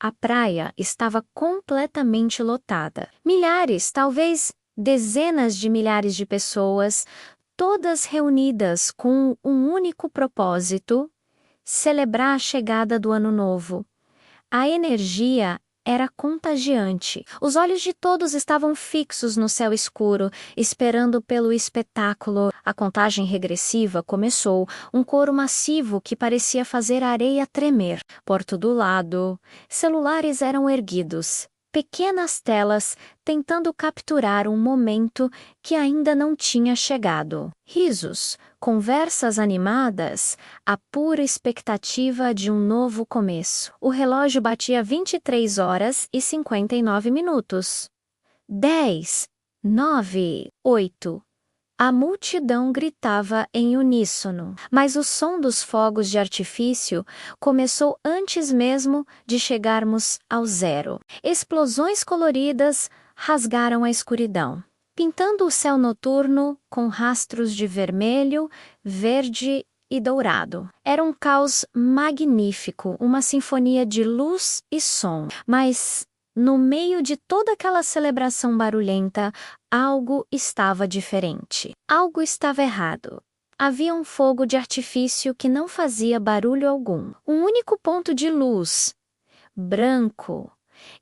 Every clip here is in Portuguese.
A praia estava completamente lotada. Milhares, talvez dezenas de milhares de pessoas, todas reunidas com um único propósito: celebrar a chegada do Ano Novo. A energia era contagiante. Os olhos de todos estavam fixos no céu escuro, esperando pelo espetáculo. A contagem regressiva começou, um coro massivo que parecia fazer a areia tremer. Por todo lado, celulares eram erguidos. Pequenas telas tentando capturar um momento que ainda não tinha chegado. Risos, conversas animadas, a pura expectativa de um novo começo. O relógio batia 23 horas e 59 minutos. 10, 9, 8. A multidão gritava em uníssono, mas o som dos fogos de artifício começou antes mesmo de chegarmos ao zero. Explosões coloridas rasgaram a escuridão, pintando o céu noturno com rastros de vermelho, verde e dourado. Era um caos magnífico, uma sinfonia de luz e som, mas no meio de toda aquela celebração barulhenta, algo estava diferente. Algo estava errado. Havia um fogo de artifício que não fazia barulho algum. Um único ponto de luz, branco,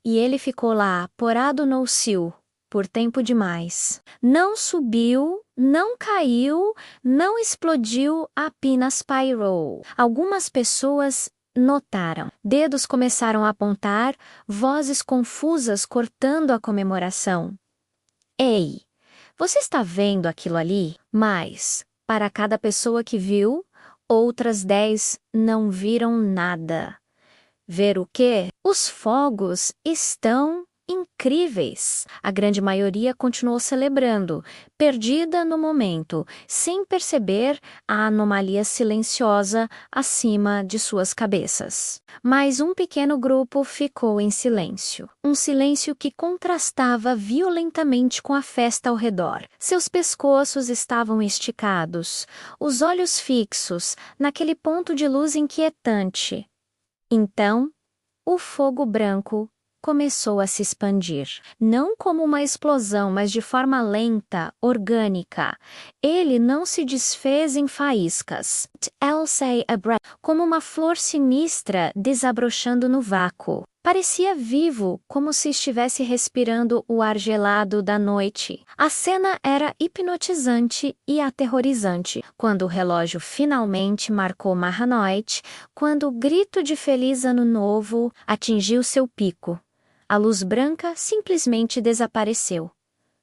e ele ficou lá, porado no céu, por tempo demais. Não subiu, não caiu, não explodiu, apenas pairou. Algumas pessoas notaram. Dedos começaram a apontar, vozes confusas cortando a comemoração. Ei, você está vendo aquilo ali? Mas, para cada pessoa que viu, outras 10 não viram nada. Ver o quê? Os fogos estão incríveis. A grande maioria continuou celebrando, perdida no momento, sem perceber a anomalia silenciosa acima de suas cabeças. Mas um pequeno grupo ficou em silêncio. Um silêncio que contrastava violentamente com a festa ao redor. Seus pescoços estavam esticados, os olhos fixos naquele ponto de luz inquietante. Então, o fogo branco começou a se expandir. Não como uma explosão, mas de forma lenta, orgânica. Ele não se desfez em faíscas. Como uma flor sinistra desabrochando no vácuo. Parecia vivo, como se estivesse respirando o ar gelado da noite. A cena era hipnotizante e aterrorizante. Quando o relógio finalmente marcou meia-noite, quando o grito de Feliz Ano Novo atingiu seu pico, a luz branca simplesmente desapareceu.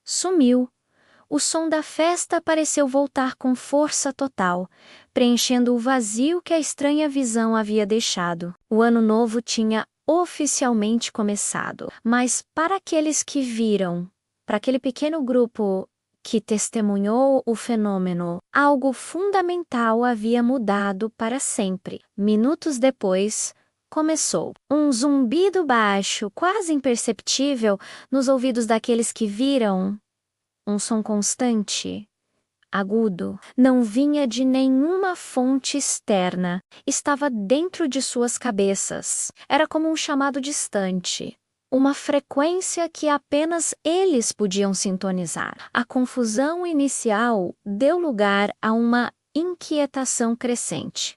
Sumiu. O som da festa pareceu voltar com força total, preenchendo o vazio que a estranha visão havia deixado. O Ano Novo tinha oficialmente começado, mas para aqueles que viram, para aquele pequeno grupo que testemunhou o fenômeno, algo fundamental havia mudado para sempre. Minutos depois, começou um zumbido baixo, quase imperceptível nos ouvidos daqueles que viram. Um som constante, agudo, não vinha de nenhuma fonte externa, estava dentro de suas cabeças. Era como um chamado distante, uma frequência que apenas eles podiam sintonizar. A confusão inicial deu lugar a uma inquietação crescente.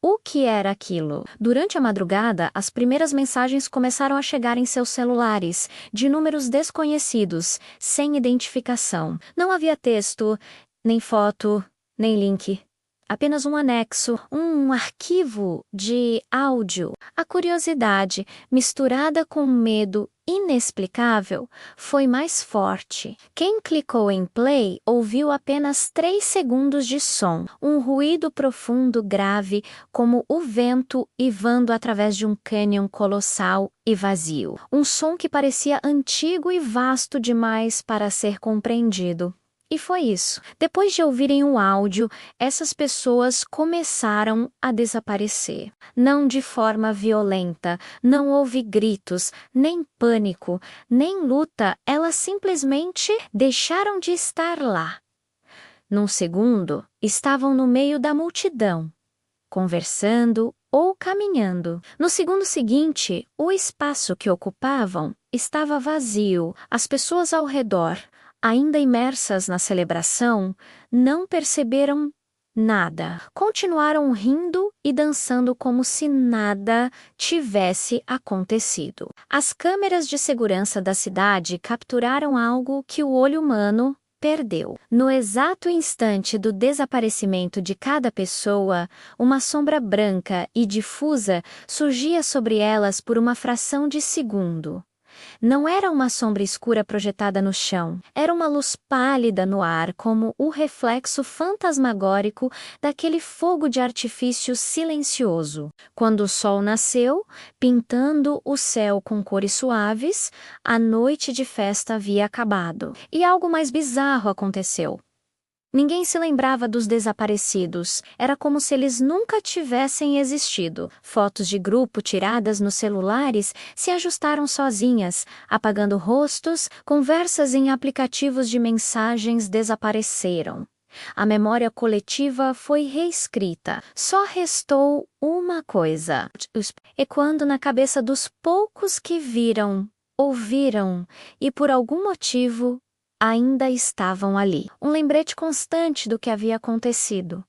O que era aquilo? Durante a madrugada, as primeiras mensagens começaram a chegar em seus celulares, de números desconhecidos, sem identificação. Não havia texto, nem foto, nem link. Apenas um anexo, um arquivo de áudio. A curiosidade, misturada com medo inexplicável, foi mais forte. Quem clicou em play ouviu apenas 3 segundos de som, um ruído profundo grave, como o vento ivando através de um cânion colossal e vazio. Um som que parecia antigo e vasto demais para ser compreendido. E foi isso. Depois de ouvirem o áudio, essas pessoas começaram a desaparecer. Não de forma violenta, não houve gritos, nem pânico, nem luta, elas simplesmente deixaram de estar lá. Num segundo, estavam no meio da multidão, conversando, ou caminhando. No segundo seguinte, o espaço que ocupavam estava vazio. As pessoas ao redor, ainda imersas na celebração, não perceberam nada. Continuaram rindo e dançando como se nada tivesse acontecido. As câmeras de segurança da cidade capturaram algo que o olho humano perdeu. No exato instante do desaparecimento de cada pessoa, uma sombra branca e difusa surgia sobre elas por uma fração de segundo. Não era uma sombra escura projetada no chão, era uma luz pálida no ar, como o reflexo fantasmagórico daquele fogo de artifício silencioso. Quando o sol nasceu, pintando o céu com cores suaves, a noite de festa havia acabado. E algo mais bizarro aconteceu. Ninguém se lembrava dos desaparecidos. Era como se eles nunca tivessem existido. Fotos de grupo tiradas nos celulares se ajustaram sozinhas, apagando rostos, conversas em aplicativos de mensagens desapareceram. A memória coletiva foi reescrita. Só restou uma coisa, ecoando na cabeça dos poucos que viram, ouviram e, por algum motivo, ainda estavam ali. Um lembrete constante do que havia acontecido.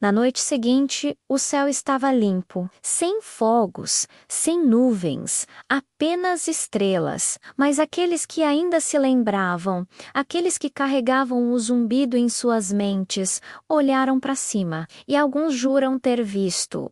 Na noite seguinte, o céu estava limpo, sem fogos, sem nuvens, apenas estrelas. Mas aqueles que ainda se lembravam, aqueles que carregavam o zumbido em suas mentes, olharam para cima, e alguns juram ter visto,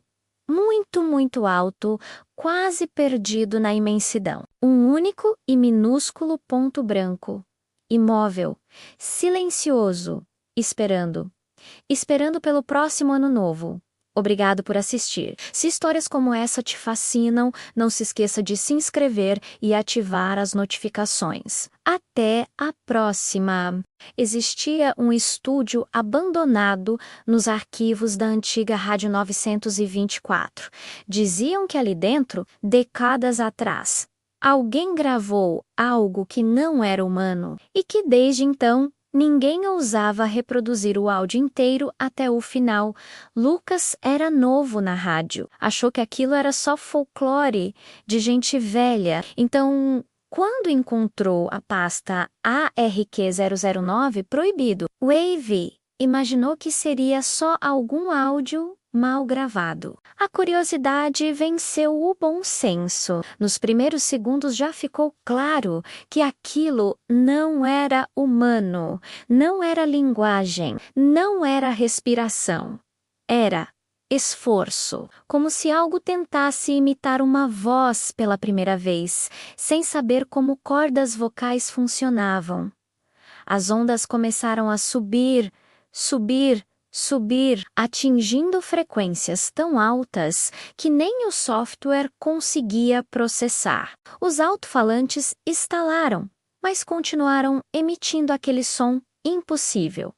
muito, muito alto, quase perdido na imensidão, um único e minúsculo ponto branco. Imóvel, silencioso, esperando pelo próximo ano novo. Obrigado por assistir. Se histórias como essa te fascinam, não se esqueça de se inscrever e ativar as notificações. Até a próxima! Existia um estúdio abandonado nos arquivos da antiga Rádio 924. Diziam que ali dentro, décadas atrás, alguém gravou algo que não era humano e que desde então ninguém ousava reproduzir o áudio inteiro até o final. Lucas era novo na rádio, achou que aquilo era só folclore de gente velha. Então, quando encontrou a pasta ARQ009 proibido, Wave imaginou que seria só algum áudio mal gravado. A curiosidade venceu o bom senso. Nos primeiros segundos já ficou claro que aquilo não era humano, não era linguagem, não era respiração. Era esforço, como se algo tentasse imitar uma voz pela primeira vez, sem saber como cordas vocais funcionavam. As ondas começaram a subir, atingindo frequências tão altas que nem o software conseguia processar. Os alto-falantes estalaram, mas continuaram emitindo aquele som impossível.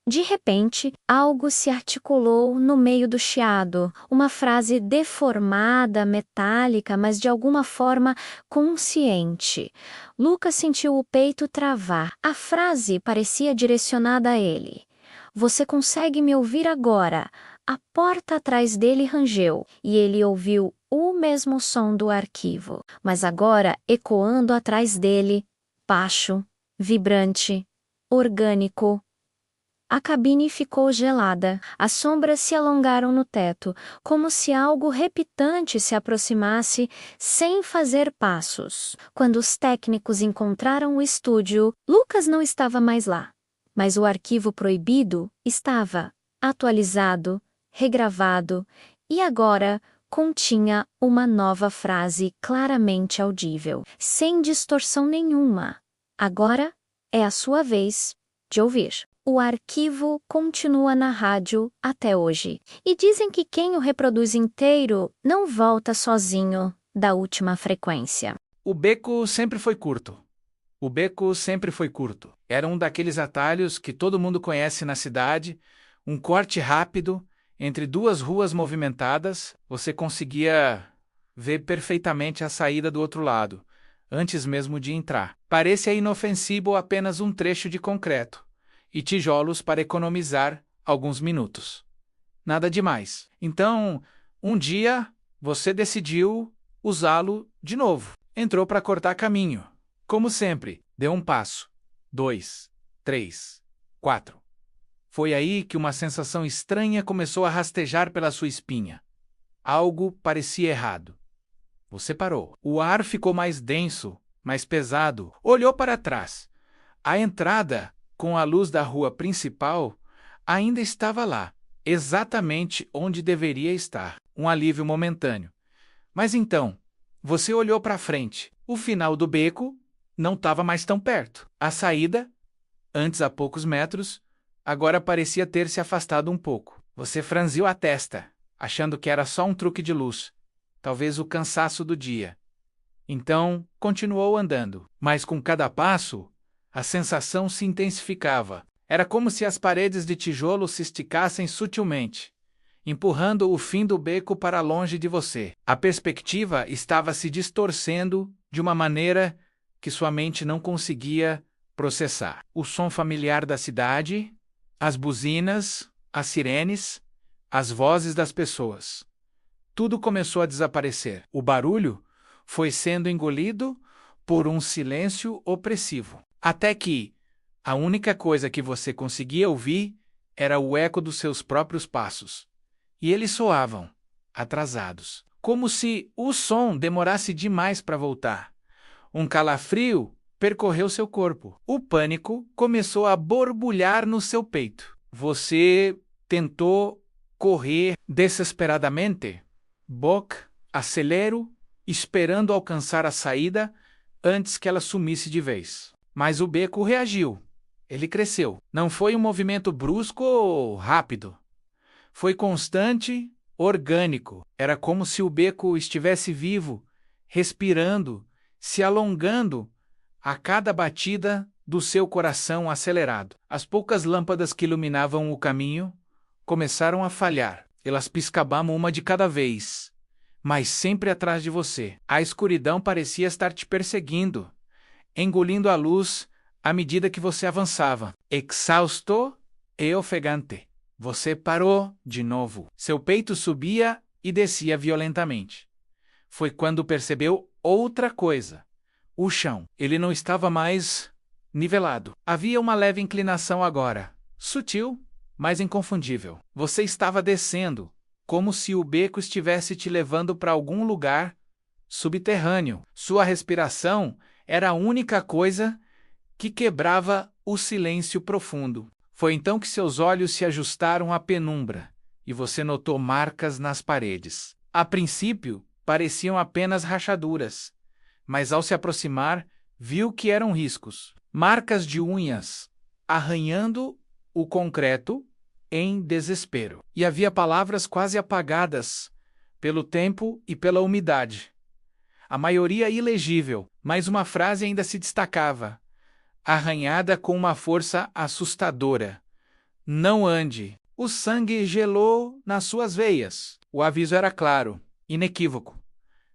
De repente, algo se articulou no meio do chiado, uma frase deformada, metálica, mas de alguma forma consciente. Lucas sentiu o peito travar. A frase parecia direcionada a ele. Você consegue me ouvir agora? A porta atrás dele rangeu, e ele ouviu o mesmo som do arquivo, mas agora ecoando atrás dele, baixo, vibrante, orgânico. A cabine ficou gelada, as sombras se alongaram no teto, como se algo repitante se aproximasse sem fazer passos. Quando os técnicos encontraram o estúdio, Lucas não estava mais lá. Mas o arquivo proibido estava atualizado, regravado, e agora continha uma nova frase claramente audível, sem distorção nenhuma. Agora é a sua vez de ouvir. O arquivo continua na rádio até hoje. E dizem que quem o reproduz inteiro não volta sozinho da última frequência. O beco sempre foi curto. O beco sempre foi curto. Era um daqueles atalhos que todo mundo conhece na cidade, um corte rápido entre duas ruas movimentadas, você conseguia ver perfeitamente a saída do outro lado, antes mesmo de entrar. Parecia inofensivo apenas um trecho de concreto e tijolos para economizar alguns minutos. Nada demais. Então, Um dia, você decidiu usá-lo de novo. Entrou para cortar caminho. Como sempre, deu um passo. 2, 3, 4. Foi aí que uma sensação estranha começou a rastejar pela sua espinha. Algo parecia errado. Você parou. O ar ficou mais denso, mais pesado. Olhou para trás. A entrada, com a luz da rua principal, ainda estava lá, exatamente onde deveria estar. Um alívio momentâneo. Mas então, você olhou para frente. O final do beco não estava mais tão perto. A saída, antes a poucos metros, agora parecia ter se afastado um pouco. Você franziu a testa, achando que era só um truque de luz, talvez o cansaço do dia. Então, continuou andando, mas com cada passo, a sensação se intensificava. Era como se as paredes de tijolo se esticassem sutilmente, empurrando o fim do beco para longe de você. A perspectiva estava se distorcendo de uma maneira que sua mente não conseguia processar. O som familiar da cidade, as buzinas, as sirenes, as vozes das pessoas. Tudo começou a desaparecer. O barulho foi sendo engolido por um silêncio opressivo. Até que a única coisa que você conseguia ouvir era o eco dos seus próprios passos. E eles soavam, atrasados, como se o som demorasse demais para voltar. Um calafrio percorreu seu corpo. O pânico começou a borbulhar no seu peito. Você tentou correr desesperadamente. Acelero, esperando alcançar a saída antes que ela sumisse de vez. Mas o beco reagiu. Ele cresceu. Não foi um movimento brusco ou rápido. Foi constante, orgânico. Era como se o beco estivesse vivo, respirando, se alongando a cada batida do seu coração acelerado. As poucas lâmpadas que iluminavam o caminho começaram a falhar. Elas piscavam uma de cada vez, mas sempre atrás de você. A escuridão parecia estar te perseguindo, engolindo a luz à medida que você avançava. Exausto e ofegante. Você parou de novo. Seu peito subia e descia violentamente. Foi quando percebeu outra coisa. O chão. Ele não estava mais nivelado. Havia uma leve inclinação agora, sutil, mas inconfundível. Você estava descendo, como se o beco estivesse te levando para algum lugar subterrâneo. Sua respiração era a única coisa que quebrava o silêncio profundo. Foi então que seus olhos se ajustaram à penumbra e você notou marcas nas paredes. A princípio, pareciam apenas rachaduras, mas ao se aproximar, viu que eram riscos. Marcas de unhas, arranhando o concreto em desespero. E havia palavras quase apagadas pelo tempo e pela umidade. A maioria ilegível, mas uma frase ainda se destacava, arranhada com uma força assustadora. Não ande. O sangue gelou nas suas veias. O aviso era claro, inequívoco.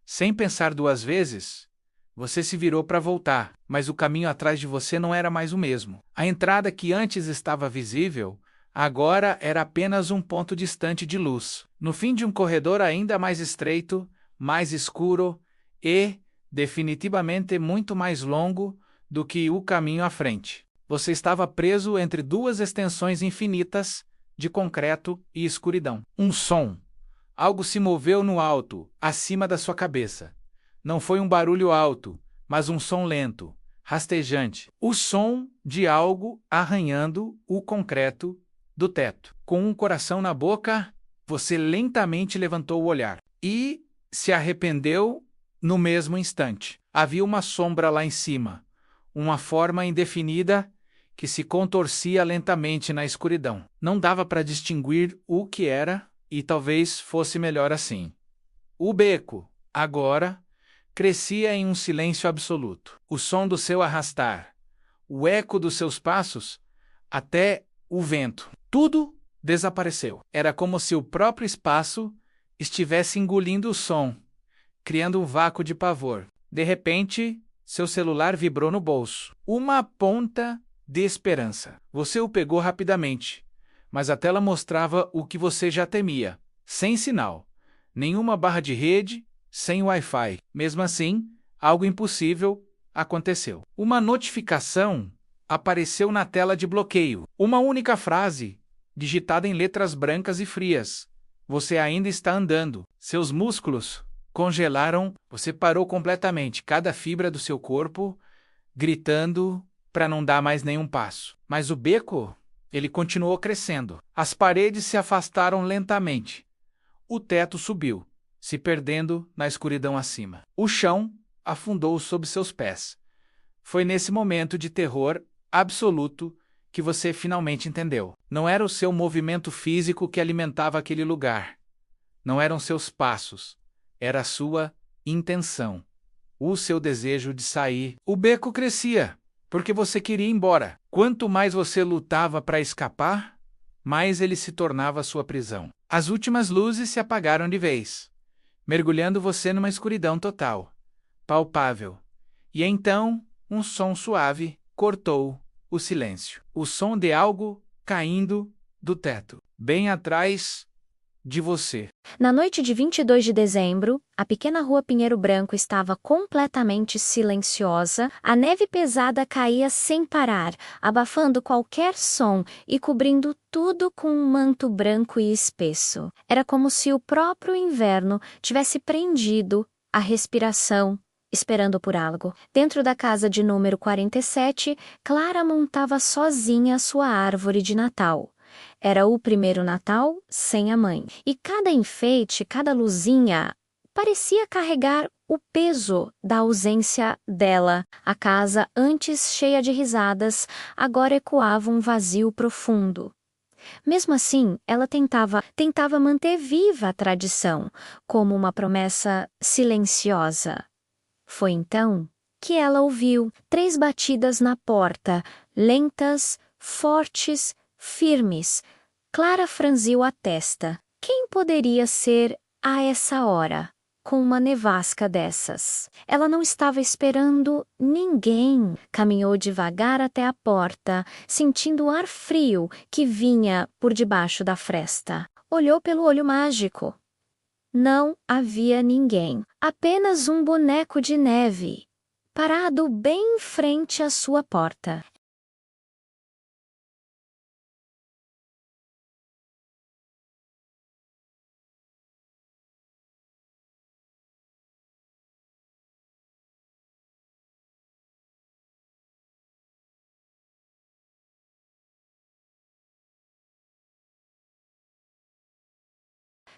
Sem pensar duas vezes, você se virou para voltar, mas o caminho atrás de você não era mais o mesmo. A entrada que antes estava visível, agora era apenas um ponto distante de luz. No fim de um corredor ainda mais estreito, mais escuro e, definitivamente, muito mais longo do que o caminho à frente. Você estava preso entre duas extensões infinitas de concreto e escuridão. Um som. Algo se moveu no alto, acima da sua cabeça. Não foi um barulho alto, mas um som lento, rastejante. O som de algo arranhando o concreto do teto. Com um coração na boca, você lentamente levantou o olhar e se arrependeu no mesmo instante. Havia uma sombra lá em cima, uma forma indefinida que se contorcia lentamente na escuridão. Não dava para distinguir o que era e talvez fosse melhor assim. O beco, agora, crescia em um silêncio absoluto. O som do seu arrastar, o eco dos seus passos, até o vento. Tudo desapareceu. Era como se o próprio espaço estivesse engolindo o som, criando um vácuo de pavor. De repente, seu celular vibrou no bolso. Uma ponta de esperança. Você o pegou rapidamente, mas a tela mostrava o que você já temia. Sem sinal. nenhuma barra de rede, sem Wi-Fi. Mesmo assim, algo impossível aconteceu. Uma notificação apareceu na tela de bloqueio. Uma única frase, digitada em letras brancas e frias. Você ainda está andando. Seus músculos congelaram. Você parou completamente, cada fibra do seu corpo, gritando para não dar mais nenhum passo. Mas o beco, ele continuou crescendo. As paredes se afastaram lentamente. O teto subiu, se perdendo na escuridão acima. O chão afundou sob seus pés. Foi nesse momento de terror absoluto que você finalmente entendeu. Não era o seu movimento físico que alimentava aquele lugar. Não eram seus passos. Era a sua intenção. O seu desejo de sair. O beco crescia, porque você queria ir embora. Quanto mais você lutava para escapar, mais ele se tornava sua prisão. As últimas luzes se apagaram de vez, mergulhando você numa escuridão total, palpável. E então, um som suave cortou o silêncio. O som de algo caindo do teto, bem atrás de você. Na noite de 22 de dezembro, a pequena rua Pinheiro Branco estava completamente silenciosa, a neve pesada caía sem parar, abafando qualquer som e cobrindo tudo com um manto branco e espesso. Era como se o próprio inverno tivesse prendido a respiração, esperando por algo. Dentro da casa de número 47, Clara montava sozinha sua árvore de Natal. Era o primeiro Natal sem a mãe. E cada enfeite, cada luzinha, parecia carregar o peso da ausência dela. A casa, antes cheia de risadas, agora ecoava um vazio profundo. Mesmo assim, ela tentava manter viva a tradição, como uma promessa silenciosa. Foi então que ela ouviu 3 batidas na porta, lentas, fortes, firmes. Clara franziu a testa. Quem poderia ser a essa hora, com uma nevasca dessas? Ela não estava esperando ninguém. Caminhou devagar até a porta, sentindo o ar frio que vinha por debaixo da fresta. Olhou pelo olho mágico. Não havia ninguém. Apenas um boneco de neve, parado bem em frente à sua porta.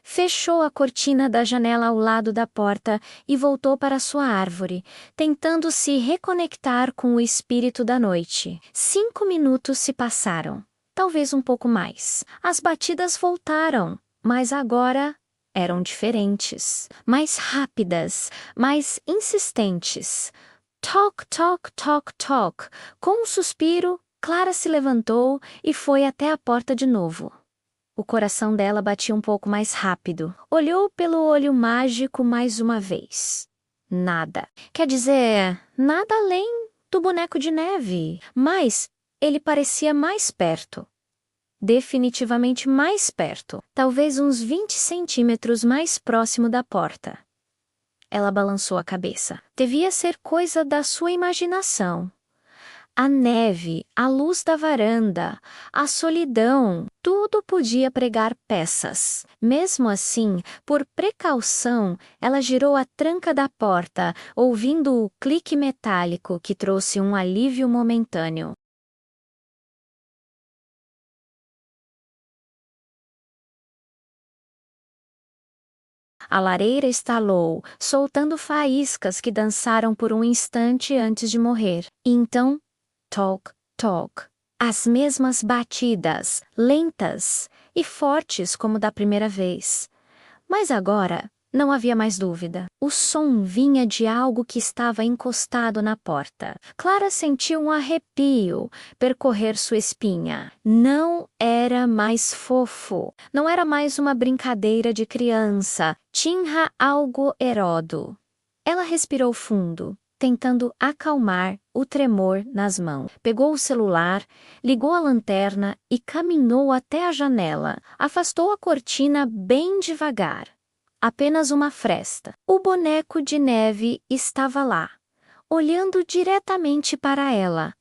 Fechou a cortina da janela ao lado da porta e voltou para sua árvore, tentando se reconectar com o espírito da noite. 5 minutos se passaram, talvez um pouco mais. As batidas voltaram, mas agora eram diferentes, mais rápidas, mais insistentes. Toc, toc, toc, toc. Com um suspiro, Clara se levantou e foi até a porta de novo. O coração dela batia um pouco mais rápido. Olhou pelo olho mágico mais uma vez. Nada. Quer dizer, nada além do boneco de neve. Mas ele parecia mais perto. Definitivamente mais perto. Talvez uns 20 centímetros mais próximo da porta. Ela balançou a cabeça. Devia ser coisa da sua imaginação. A neve, a luz da varanda, a solidão, tudo podia pregar peças. Mesmo assim, por precaução, ela girou a tranca da porta, ouvindo o clique metálico que trouxe um alívio momentâneo. A lareira estalou, soltando faíscas que dançaram por um instante antes de morrer. E então, toc, toc. As mesmas batidas, lentas e fortes como da primeira vez. Mas agora não havia mais dúvida. O som vinha de algo que estava encostado na porta. Clara sentiu um arrepio percorrer sua espinha. Não era mais fofo. Não era mais uma brincadeira de criança. Tinha algo erodo. Ela respirou fundo, tentando acalmar o tremor nas mãos. Pegou o celular, ligou a lanterna e caminhou até a janela. Afastou a cortina bem devagar. apenas uma fresta. O boneco de neve estava lá, olhando diretamente para ela.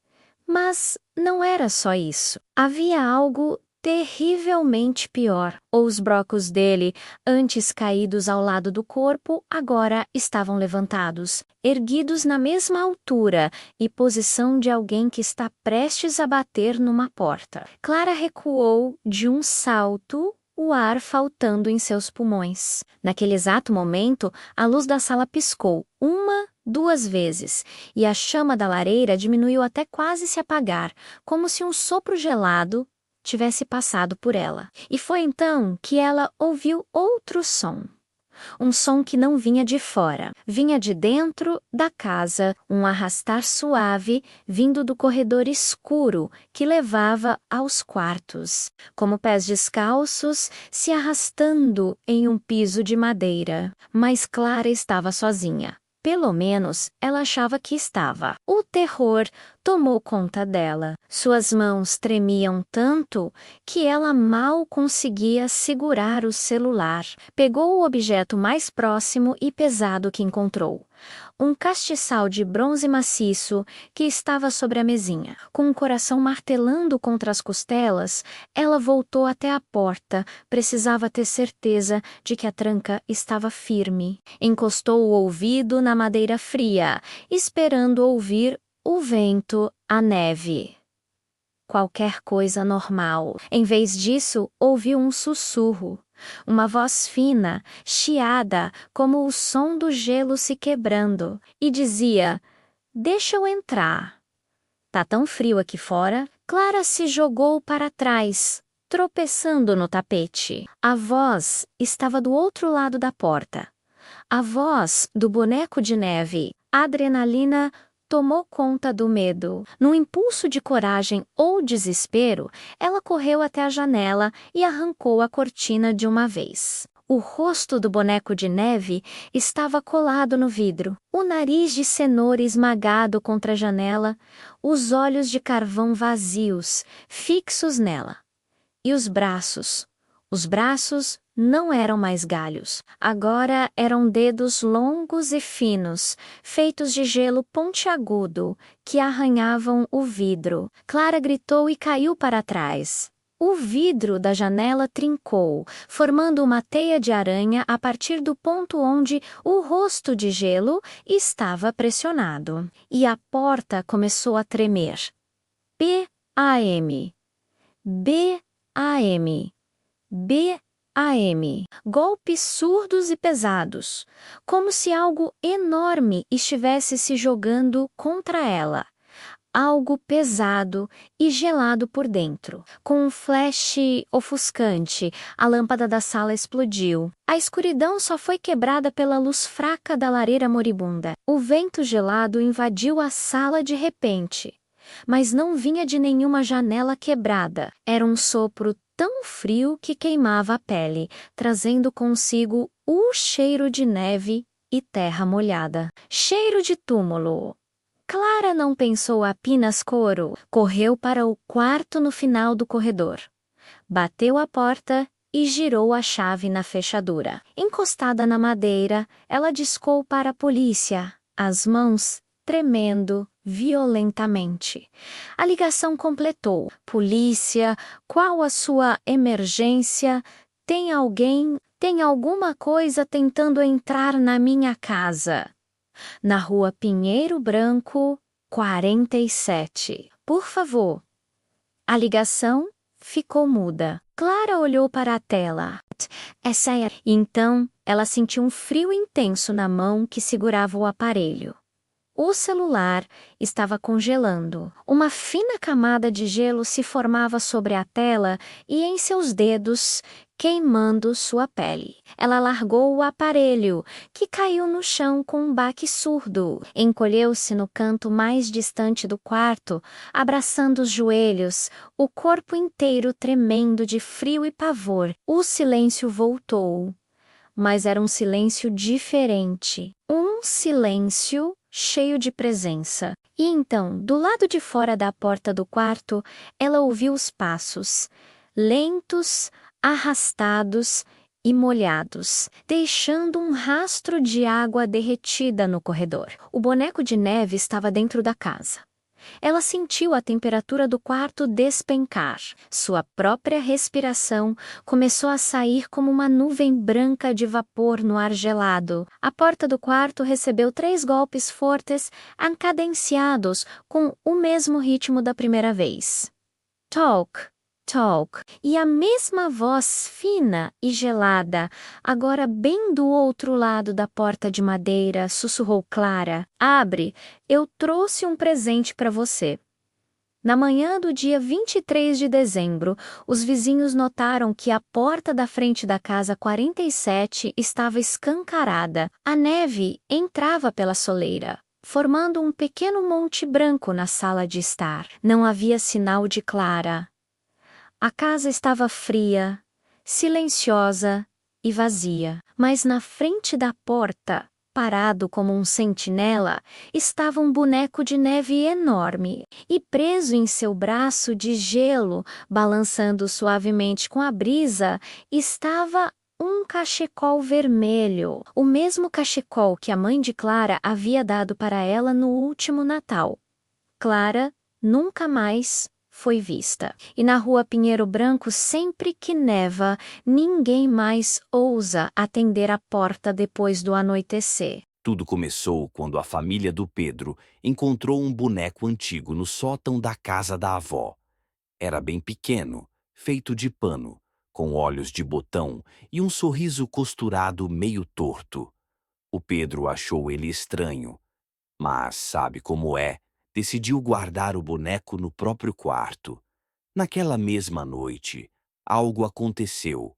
Mas não era só isso. Havia algo terrivelmente pior. Os brocos dele, antes caídos ao lado do corpo, agora estavam levantados, erguidos na mesma altura e posição de alguém que está prestes a bater numa porta. Clara recuou de um salto, o ar faltando em seus pulmões. Naquele exato momento, a luz da sala piscou, duas vezes, e a chama da lareira diminuiu até quase se apagar, como se um sopro gelado tivesse passado por ela. E foi então que ela ouviu outro som. Um som que não vinha de fora, vinha de dentro da casa, um arrastar suave vindo do corredor escuro que levava aos quartos, como pés descalços se arrastando em um piso de madeira. Mas Clara estava sozinha. Pelo menos ela achava que estava. O terror tomou conta dela. Suas mãos tremiam tanto que ela mal conseguia segurar o celular. Pegou o objeto mais próximo e pesado que encontrou. Um castiçal de bronze maciço que estava sobre a mesinha. Com o coração martelando contra as costelas, ela voltou até a porta. Precisava ter certeza de que a tranca estava firme. Encostou o ouvido na madeira fria, esperando ouvir o vento, a neve. Qualquer coisa normal. Em vez disso, ouviu um sussurro. Uma voz fina, chiada, como o som do gelo se quebrando, e dizia: "Deixa eu entrar." "Tá tão frio aqui fora." Clara se jogou para trás, tropeçando no tapete. A voz estava do outro lado da porta. A voz do boneco de neve. A adrenalina tomou conta do medo. Num impulso de coragem ou desespero, ela correu até a janela e arrancou a cortina de uma vez. O rosto do boneco de neve estava colado no vidro, o nariz de cenoura esmagado contra a janela, os olhos de carvão vazios, fixos nela. E os braços? Os braços não eram mais galhos. Agora eram dedos longos e finos, feitos de gelo pontiagudo, que arranhavam o vidro. Clara gritou e caiu para trás. O vidro da janela trincou, formando uma teia de aranha a partir do ponto onde o rosto de gelo estava pressionado. E a porta começou a tremer. B-A-M. B-A-M. B-A-M. Golpes surdos e pesados, como se algo enorme estivesse se jogando contra ela. Algo pesado e gelado por dentro. Com um flash ofuscante, a lâmpada da sala explodiu. A escuridão só foi quebrada pela luz fraca da lareira moribunda. O vento gelado invadiu a sala de repente, mas não vinha de nenhuma janela quebrada. Era um sopro tão frio que queimava a pele, trazendo consigo o cheiro de neve e terra molhada. Cheiro de túmulo. Clara não pensou apenas coro. Correu para o quarto no final do corredor. Bateu a porta e girou a chave na fechadura. Encostada na madeira, ela discou para a polícia, as mãos tremendo violentamente. A ligação completou. "Polícia, qual a sua emergência? Tem alguma coisa tentando entrar na minha casa. Na rua Pinheiro Branco, 47. Por favor." A ligação ficou muda. Clara olhou para a tela. Essa é. Então, ela sentiu um frio intenso na mão que segurava o aparelho. O celular estava congelando. Uma fina camada de gelo se formava sobre a tela e em seus dedos, queimando sua pele. Ela largou o aparelho, que caiu no chão com um baque surdo. Encolheu-se no canto mais distante do quarto, abraçando os joelhos, o corpo inteiro tremendo de frio e pavor. O silêncio voltou, mas era um silêncio diferente. Um silêncio cheio de presença. E então, do lado de fora da porta do quarto, ela ouviu os passos, lentos, arrastados e molhados, deixando um rastro de água derretida no corredor. O boneco de neve estava dentro da casa. Ela sentiu a temperatura do quarto despencar. Sua própria respiração começou a sair como uma nuvem branca de vapor no ar gelado. A porta do quarto recebeu 3 golpes fortes, cadenciados com o mesmo ritmo da primeira vez. Talk, talk, e a mesma voz fina e gelada, agora bem do outro lado da porta de madeira, sussurrou Clara: Abre, eu trouxe um presente para você. Na manhã do dia 23 de dezembro, os vizinhos notaram que a porta da frente da casa 47 estava escancarada. A neve entrava pela soleira, formando um pequeno monte branco na sala de estar. Não havia sinal de Clara. A casa estava fria, silenciosa e vazia, mas na frente da porta, parado como um sentinela, estava um boneco de neve enorme, e preso em seu braço de gelo, balançando suavemente com a brisa, estava um cachecol vermelho, o mesmo cachecol que a mãe de Clara havia dado para ela no último Natal. Clara nunca mais foi vista. E na rua Pinheiro Branco, sempre que neva, ninguém mais ousa atender a porta depois do anoitecer. Tudo começou quando a família do Pedro encontrou um boneco antigo no sótão da casa da avó. Era bem pequeno, feito de pano, com olhos de botão e um sorriso costurado meio torto. O Pedro achou ele estranho, mas sabe como é, decidiu guardar o boneco no próprio quarto. Naquela mesma noite, algo aconteceu.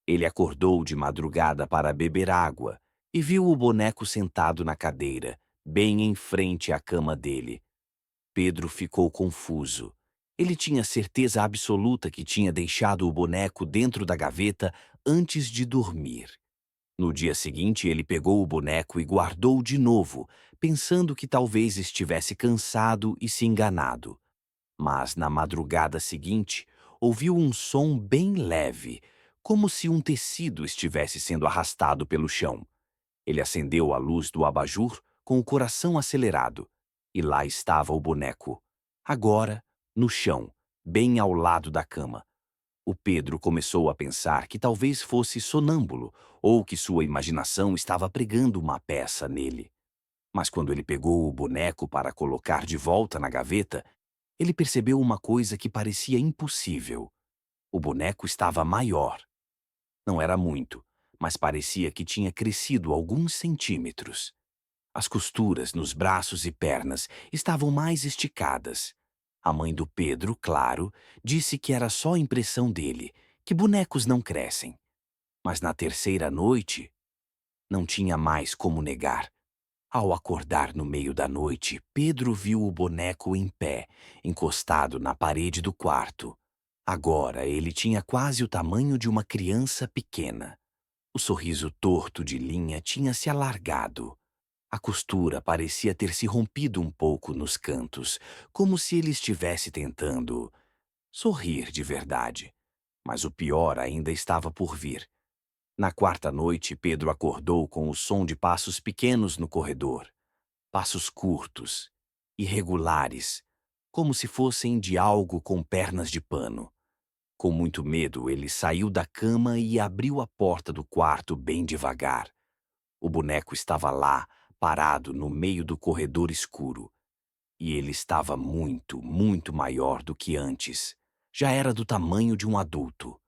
Ele acordou de madrugada para beber água e viu o boneco sentado na cadeira, bem em frente à cama dele. Pedro ficou confuso. Ele tinha certeza absoluta que tinha deixado o boneco dentro da gaveta antes de dormir. No dia seguinte, ele pegou o boneco e guardou de novo, pensando que talvez estivesse cansado e se enganado. Mas na madrugada seguinte, ouviu um som bem leve, como se um tecido estivesse sendo arrastado pelo chão. Ele acendeu a luz do abajur com o coração acelerado, e lá estava o boneco, agora no chão, bem ao lado da cama. O Pedro começou a pensar que talvez fosse sonâmbulo ou que sua imaginação estava pregando uma peça nele. Mas quando ele pegou o boneco para colocar de volta na gaveta, ele percebeu uma coisa que parecia impossível. O boneco estava maior. Não era muito, mas parecia que tinha crescido alguns centímetros. As costuras nos braços e pernas estavam mais esticadas. A mãe do Pedro, claro, disse que era só impressão dele, que bonecos não crescem. Mas na terceira noite, não tinha mais como negar. Ao acordar no meio da noite, Pedro viu o boneco em pé, encostado na parede do quarto. Agora ele tinha quase o tamanho de uma criança pequena. O sorriso torto de linha tinha se alargado. A costura parecia ter se rompido um pouco nos cantos, como se ele estivesse tentando sorrir de verdade. Mas o pior ainda estava por vir. Na quarta noite, Pedro acordou com o som de passos pequenos no corredor. Passos curtos, irregulares, como se fossem de algo com pernas de pano. Com muito medo, ele saiu da cama e abriu a porta do quarto bem devagar. O boneco estava lá, parado no meio do corredor escuro. E ele estava muito, muito maior do que antes. Já era do tamanho de um adulto.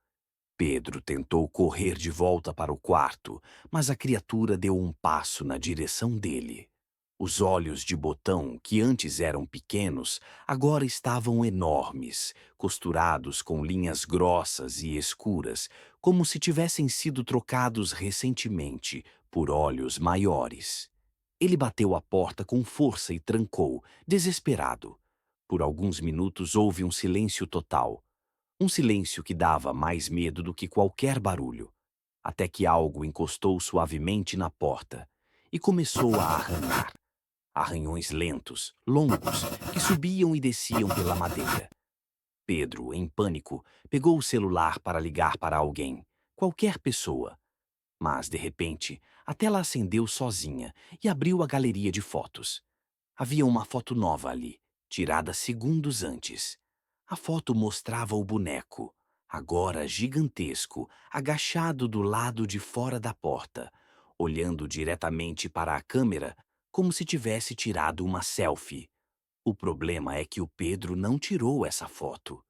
Pedro tentou correr de volta para o quarto, mas a criatura deu um passo na direção dele. Os olhos de botão, que antes eram pequenos, agora estavam enormes, costurados com linhas grossas e escuras, como se tivessem sido trocados recentemente por olhos maiores. Ele bateu a porta com força e trancou, desesperado. Por alguns minutos houve um silêncio total. Um silêncio que dava mais medo do que qualquer barulho, até que algo encostou suavemente na porta e começou a arranhar. Arranhões lentos, longos, que subiam e desciam pela madeira. Pedro, em pânico, pegou o celular para ligar para alguém. qualquer pessoa. Mas, de repente, a tela acendeu sozinha e abriu a galeria de fotos. Havia uma foto nova ali, tirada segundos antes. A foto mostrava o boneco, agora gigantesco, agachado do lado de fora da porta, olhando diretamente para a câmera como se tivesse tirado uma selfie. O problema é que o Pedro não tirou essa foto.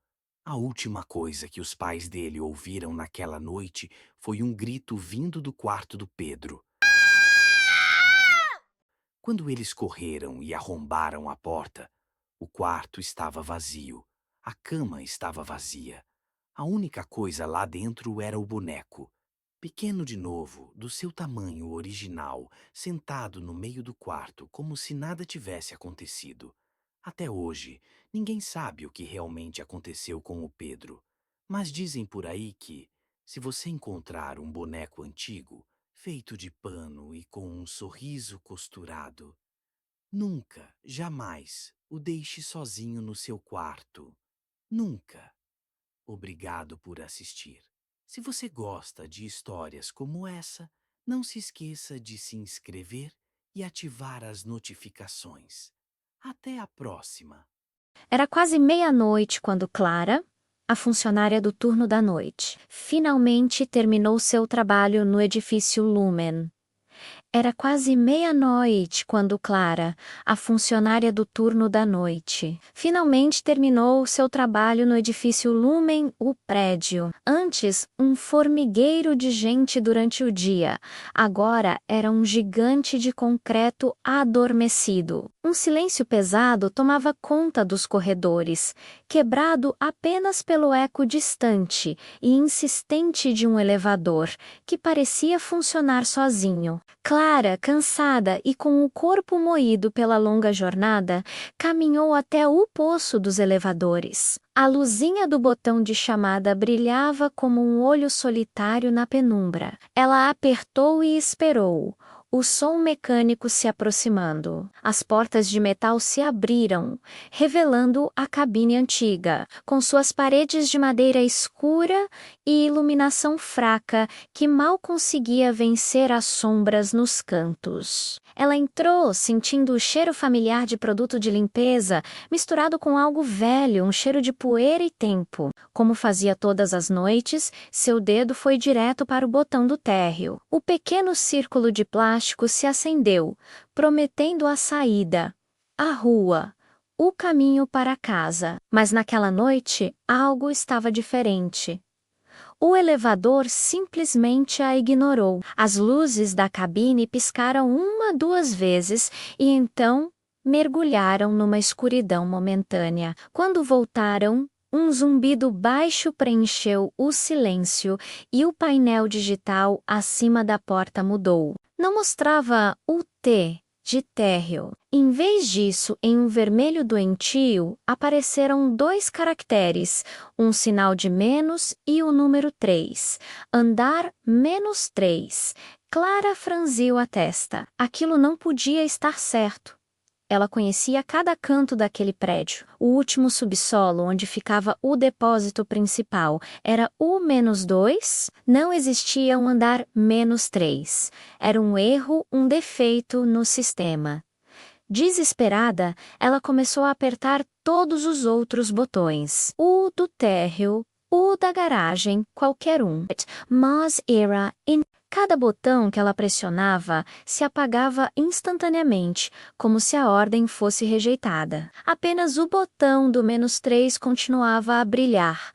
A última coisa que os pais dele ouviram naquela noite foi um grito vindo do quarto do Pedro. Quando eles correram e arrombaram a porta, o quarto estava vazio, a cama estava vazia. A única coisa lá dentro era o boneco. Pequeno de novo, do seu tamanho original, sentado no meio do quarto, como se nada tivesse acontecido. Até hoje, ninguém sabe o que realmente aconteceu com o Pedro. Mas dizem por aí que, se você encontrar um boneco antigo, feito de pano e com um sorriso costurado, nunca, jamais o deixe sozinho no seu quarto. Nunca. Obrigado por assistir. Se você gosta de histórias como essa, não se esqueça de se inscrever e ativar as notificações. Até a próxima! Era quase meia-noite quando Clara, a funcionária do turno da noite, finalmente terminou seu trabalho no edifício Lumen. Era quase meia-noite quando Clara, a funcionária do turno da noite, finalmente terminou seu trabalho no edifício Lumen, o prédio. Antes, um formigueiro de gente durante o dia. Agora era um gigante de concreto adormecido. Um silêncio pesado tomava conta dos corredores, quebrado apenas pelo eco distante e insistente de um elevador, que parecia funcionar sozinho. Clara, cansada e com o corpo moído pela longa jornada, caminhou até o poço dos elevadores. A luzinha do botão de chamada brilhava como um olho solitário na penumbra. Ela apertou e esperou, o som mecânico se aproximando. As portas de metal se abriram, revelando a cabine antiga, com suas paredes de madeira escura e iluminação fraca que mal conseguia vencer as sombras nos cantos. Ela entrou, sentindo o cheiro familiar de produto de limpeza, misturado com algo velho, um cheiro de poeira e tempo. Como fazia todas as noites, seu dedo foi direto para o botão do térreo. O pequeno círculo de plástico se acendeu, prometendo a saída, a rua, o caminho para casa. Mas naquela noite, algo estava diferente. O elevador simplesmente a ignorou. As luzes da cabine piscaram uma, duas vezes e então mergulharam numa escuridão momentânea. Quando voltaram, um zumbido baixo preencheu o silêncio e o painel digital acima da porta mudou. Não mostrava o T de térreo. Em vez disso, em um vermelho doentio, apareceram 2 caracteres, um sinal de menos e o número 3. Andar -3. Clara franziu a testa. Aquilo não podia estar certo. Ela conhecia cada canto daquele prédio. O último subsolo, onde ficava o depósito principal, era o -2. Não existia um andar -3. Era um erro, um defeito no sistema. Desesperada, ela começou a apertar todos os outros botões. O do térreo, o da garagem, qualquer um. Mas era Cada botão que ela pressionava se apagava instantaneamente, como se a ordem fosse rejeitada. Apenas o botão do -3 continuava a brilhar,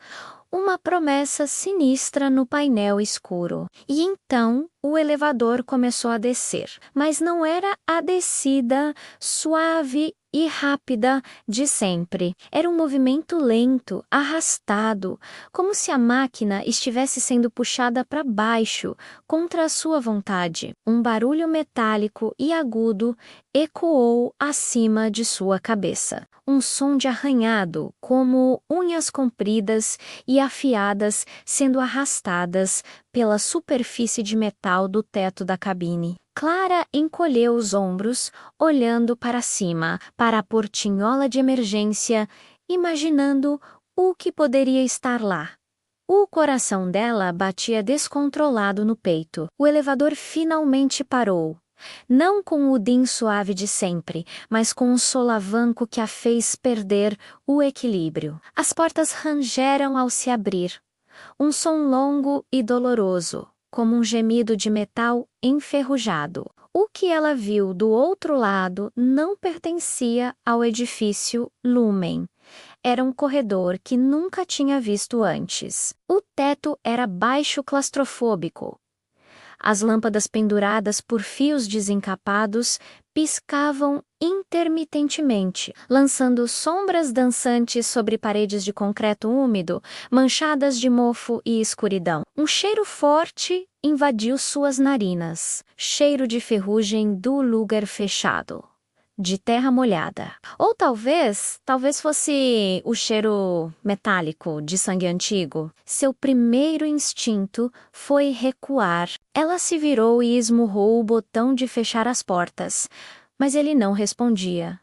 uma promessa sinistra no painel escuro. E então o elevador começou a descer, mas não era a descida suave e rápida de sempre. Era um movimento lento, arrastado, como se a máquina estivesse sendo puxada para baixo, contra a sua vontade. Um barulho metálico e agudo ecoou acima de sua cabeça. Um som de arranhado, como unhas compridas e afiadas sendo arrastadas pela superfície de metal do teto da cabine. Clara encolheu os ombros, olhando para cima, para a portinhola de emergência, imaginando o que poderia estar lá. O coração dela batia descontrolado no peito. O elevador finalmente parou. Não com o din suave de sempre, mas com um solavanco que a fez perder o equilíbrio. As portas rangeram ao se abrir. Um som longo e doloroso, como um gemido de metal enferrujado. O que ela viu do outro lado não pertencia ao edifício Lumen. Era um corredor que nunca tinha visto antes. O teto era baixo claustrofóbico. As lâmpadas penduradas por fios desencapados piscavam intermitentemente, lançando sombras dançantes sobre paredes de concreto úmido, manchadas de mofo e escuridão. Um cheiro forte invadiu suas narinas, cheiro de ferrugem do lugar fechado, de terra molhada. Ou talvez fosse o cheiro metálico de sangue antigo. Seu primeiro instinto foi recuar. Ela se virou e esmurrou o botão de fechar as portas, mas ele não respondia.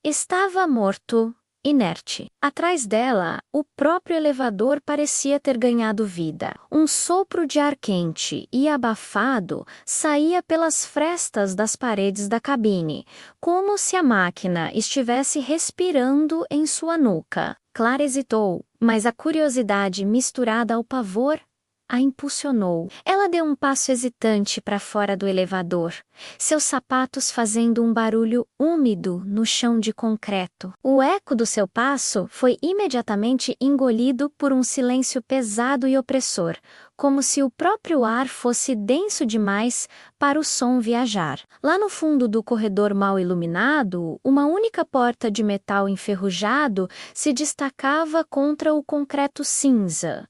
Estava morto, inerte. Atrás dela, o próprio elevador parecia ter ganhado vida. Um sopro de ar quente e abafado saía pelas frestas das paredes da cabine, como se a máquina estivesse respirando em sua nuca. Clara hesitou, mas a curiosidade misturada ao pavor a impulsionou. Ela deu um passo hesitante para fora do elevador, seus sapatos fazendo um barulho úmido no chão de concreto. O eco do seu passo foi imediatamente engolido por um silêncio pesado e opressor, como se o próprio ar fosse denso demais para o som viajar. Lá no fundo do corredor mal iluminado, uma única porta de metal enferrujado se destacava contra o concreto cinza.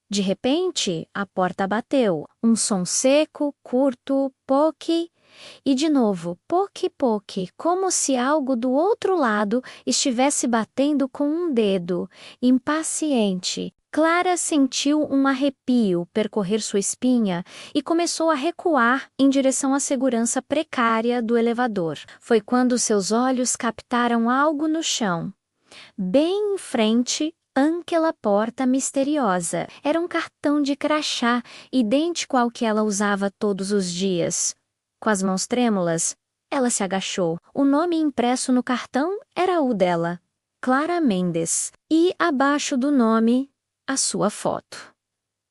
De repente, a porta bateu. Um som seco, curto, poque, e de novo, poque, como se algo do outro lado estivesse batendo com um dedo, impaciente. Clara sentiu um arrepio percorrer sua espinha e começou a recuar em direção à segurança precária do elevador. Foi quando seus olhos captaram algo no chão. Bem em frente, aquela porta misteriosa. Era um cartão de crachá, idêntico ao que ela usava todos os dias. Com as mãos trêmulas, ela se agachou. O nome impresso no cartão era o dela, Clara Mendes, e abaixo do nome, a sua foto.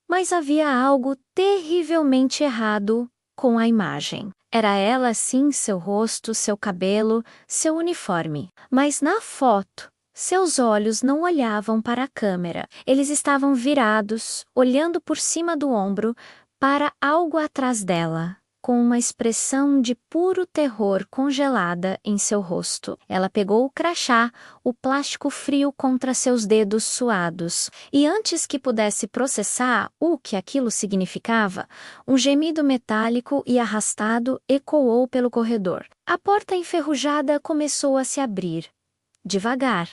Mas havia algo terrivelmente errado com a imagem. Era ela sim, seu rosto, seu cabelo, seu uniforme. Mas na foto, seus olhos não olhavam para a câmera. Eles estavam virados, olhando por cima do ombro, para algo atrás dela, com uma expressão de puro terror congelada em seu rosto. Ela pegou o crachá, o plástico frio contra seus dedos suados, e antes que pudesse processar o que aquilo significava, um gemido metálico e arrastado ecoou pelo corredor. A porta enferrujada começou a se abrir, devagar,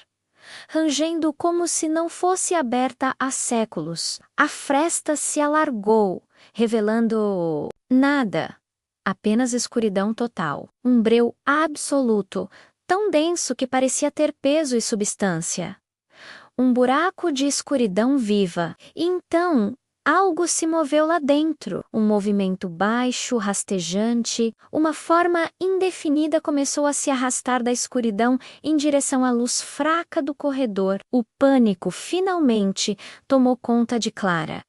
rangendo como se não fosse aberta há séculos. A fresta se alargou, revelando nada, apenas escuridão total. Um breu absoluto, tão denso que parecia ter peso e substância. Um buraco de escuridão viva. E então, algo se moveu lá dentro. Um movimento baixo, rastejante. Uma forma indefinida começou a se arrastar da escuridão em direção à luz fraca do corredor. O pânico, finalmente, tomou conta de Clara.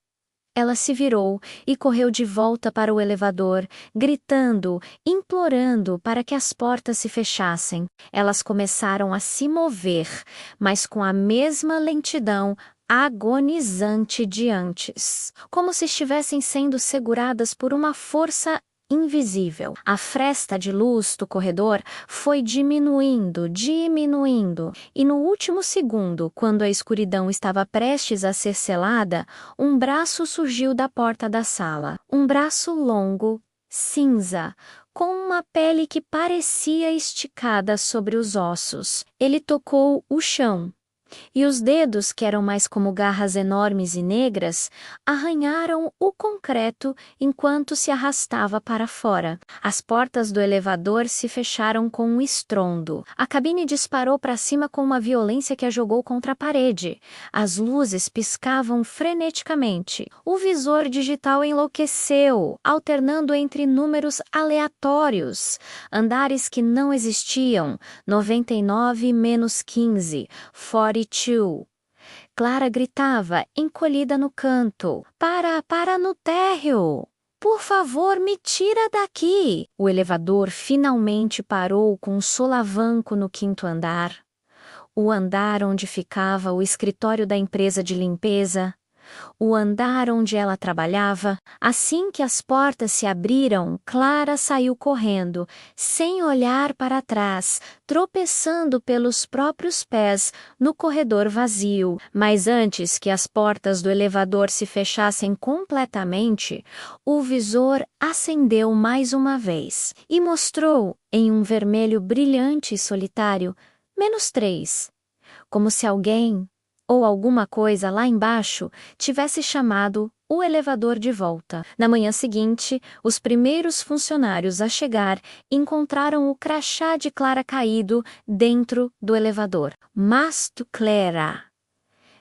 Ela se virou e correu de volta para o elevador, gritando, implorando para que as portas se fechassem. Elas começaram a se mover, mas com a mesma lentidão agonizante de antes, como se estivessem sendo seguradas por uma força invisível. A fresta de luz do corredor foi diminuindo, e no último segundo, quando a escuridão estava prestes a ser selada, um braço surgiu da porta da sala. Um braço longo, cinza, com uma pele que parecia esticada sobre os ossos. Ele tocou o chão, E os dedos, que eram mais como garras enormes e negras, arranharam o concreto enquanto se arrastava para fora. As portas do elevador se fecharam com um estrondo. A cabine disparou para cima com uma violência que a jogou contra a parede. As luzes piscavam freneticamente. O visor digital enlouqueceu, alternando entre números aleatórios. Andares que não existiam. 99 menos 15. 42. Clara gritava, encolhida no canto. Para no térreo! Por favor, me tira daqui! O elevador finalmente parou com um solavanco no 5º andar. O andar onde ficava o escritório da empresa de limpeza. O andar onde ela trabalhava. Assim que as portas se abriram, Clara saiu correndo, sem olhar para trás, tropeçando pelos próprios pés no corredor vazio. Mas antes que as portas do elevador se fechassem completamente, o visor acendeu mais uma vez e mostrou, em um vermelho brilhante e solitário, -3, como se alguém ou alguma coisa lá embaixo tivesse chamado o elevador de volta. Na manhã seguinte, os primeiros funcionários a chegar encontraram o crachá de Clara caído dentro do elevador. Mas tu, Clara.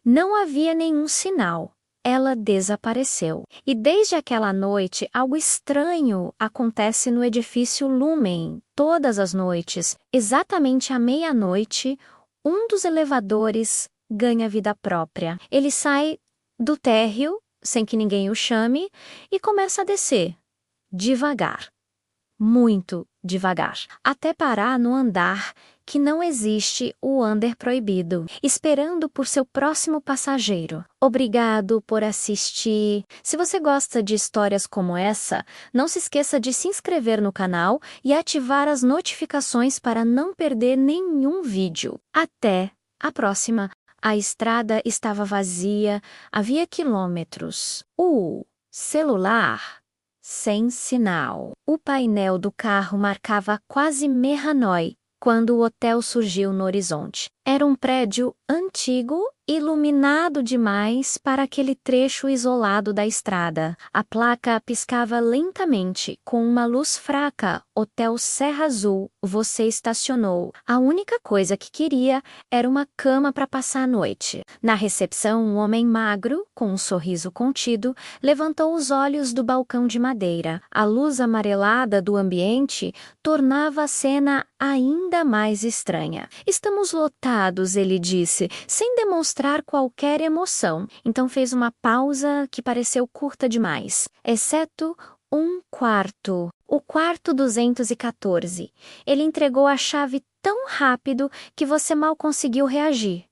Não havia nenhum sinal. Ela desapareceu. E desde aquela noite, algo estranho acontece no edifício Lumen. Todas as noites, exatamente à meia-noite, um dos elevadores ganha vida própria. Ele sai do térreo, sem que ninguém o chame, e começa a descer, devagar, muito devagar, até parar no andar que não existe, o andar proibido, esperando por seu próximo passageiro. Obrigado por assistir. Se você gosta de histórias como essa, não se esqueça de se inscrever no canal e ativar as notificações para não perder nenhum vídeo. Até a próxima! A estrada estava vazia, havia quilômetros. O celular sem sinal. O painel do carro marcava quase meia-noite quando o hotel surgiu no horizonte. Era um prédio antigo, iluminado demais para aquele trecho isolado da estrada. A placa piscava lentamente, com uma luz fraca. Hotel Serra Azul, você estacionou. A única coisa que queria era uma cama para passar a noite. Na recepção, um homem magro, com um sorriso contido, levantou os olhos do balcão de madeira. A luz amarelada do ambiente tornava a cena ainda mais estranha. Estamos lotados, ele disse, sem demonstrar qualquer emoção. Então fez uma pausa que pareceu curta demais. Exceto um quarto. O quarto 214. Ele entregou a chave tão rápido que você mal conseguiu reagir.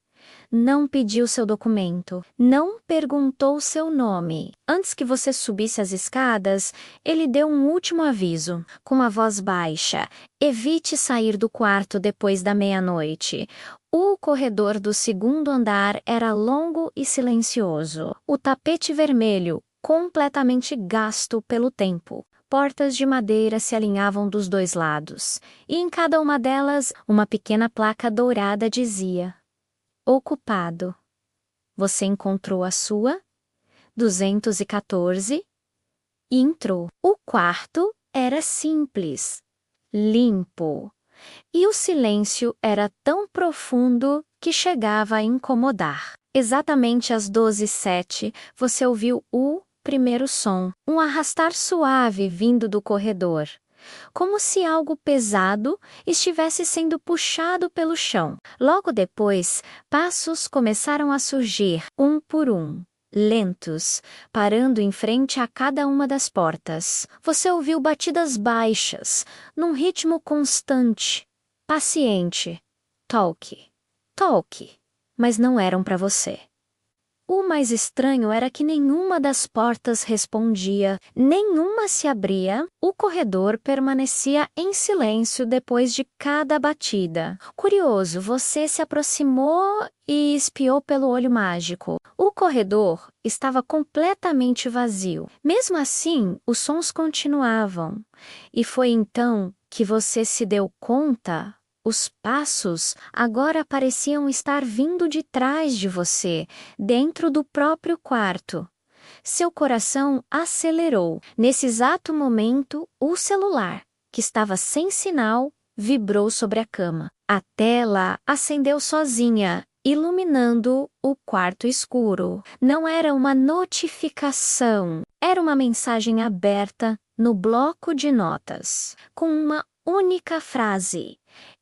Não pediu seu documento, não perguntou seu nome. Antes que você subisse as escadas, ele deu um último aviso, com uma voz baixa. Evite sair do quarto depois da meia-noite. O corredor do 2º andar era longo e silencioso. O tapete vermelho, completamente gasto pelo tempo. Portas de madeira se alinhavam dos dois lados, e em cada uma delas, uma pequena placa dourada dizia: ocupado. Você encontrou a sua? 214 e entrou. O quarto era simples, limpo, e o silêncio era tão profundo que chegava a incomodar. Exatamente às 12h07, você ouviu o primeiro som, um arrastar suave vindo do corredor. Como se algo pesado estivesse sendo puxado pelo chão. Logo depois, passos começaram a surgir, um por um, lentos, parando em frente a cada uma das portas. Você ouviu batidas baixas, num ritmo constante, paciente. Toque, toque, mas não eram para você. O mais estranho era que nenhuma das portas respondia, nenhuma se abria, o corredor permanecia em silêncio depois de cada batida. Curioso, você se aproximou e espiou pelo olho mágico. O corredor estava completamente vazio. Mesmo assim, os sons continuavam. E foi então que você se deu conta Os passos agora pareciam estar vindo de trás de você, dentro do próprio quarto. Seu coração acelerou. Nesse exato momento, o celular, que estava sem sinal, vibrou sobre a cama. A tela acendeu sozinha, iluminando o quarto escuro. Não era uma notificação, era uma mensagem aberta no bloco de notas, com uma única frase: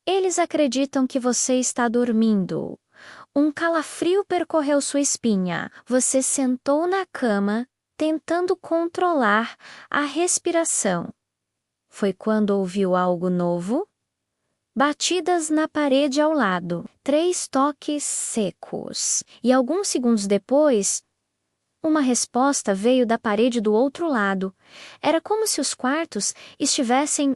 "Eles acreditam que você está dormindo." Um calafrio percorreu sua espinha. Você sentou na cama, tentando controlar a respiração. Foi quando ouviu algo novo? Batidas na parede ao lado. 3 toques secos. E alguns segundos depois, uma resposta veio da parede do outro lado. Era como se os quartos estivessem,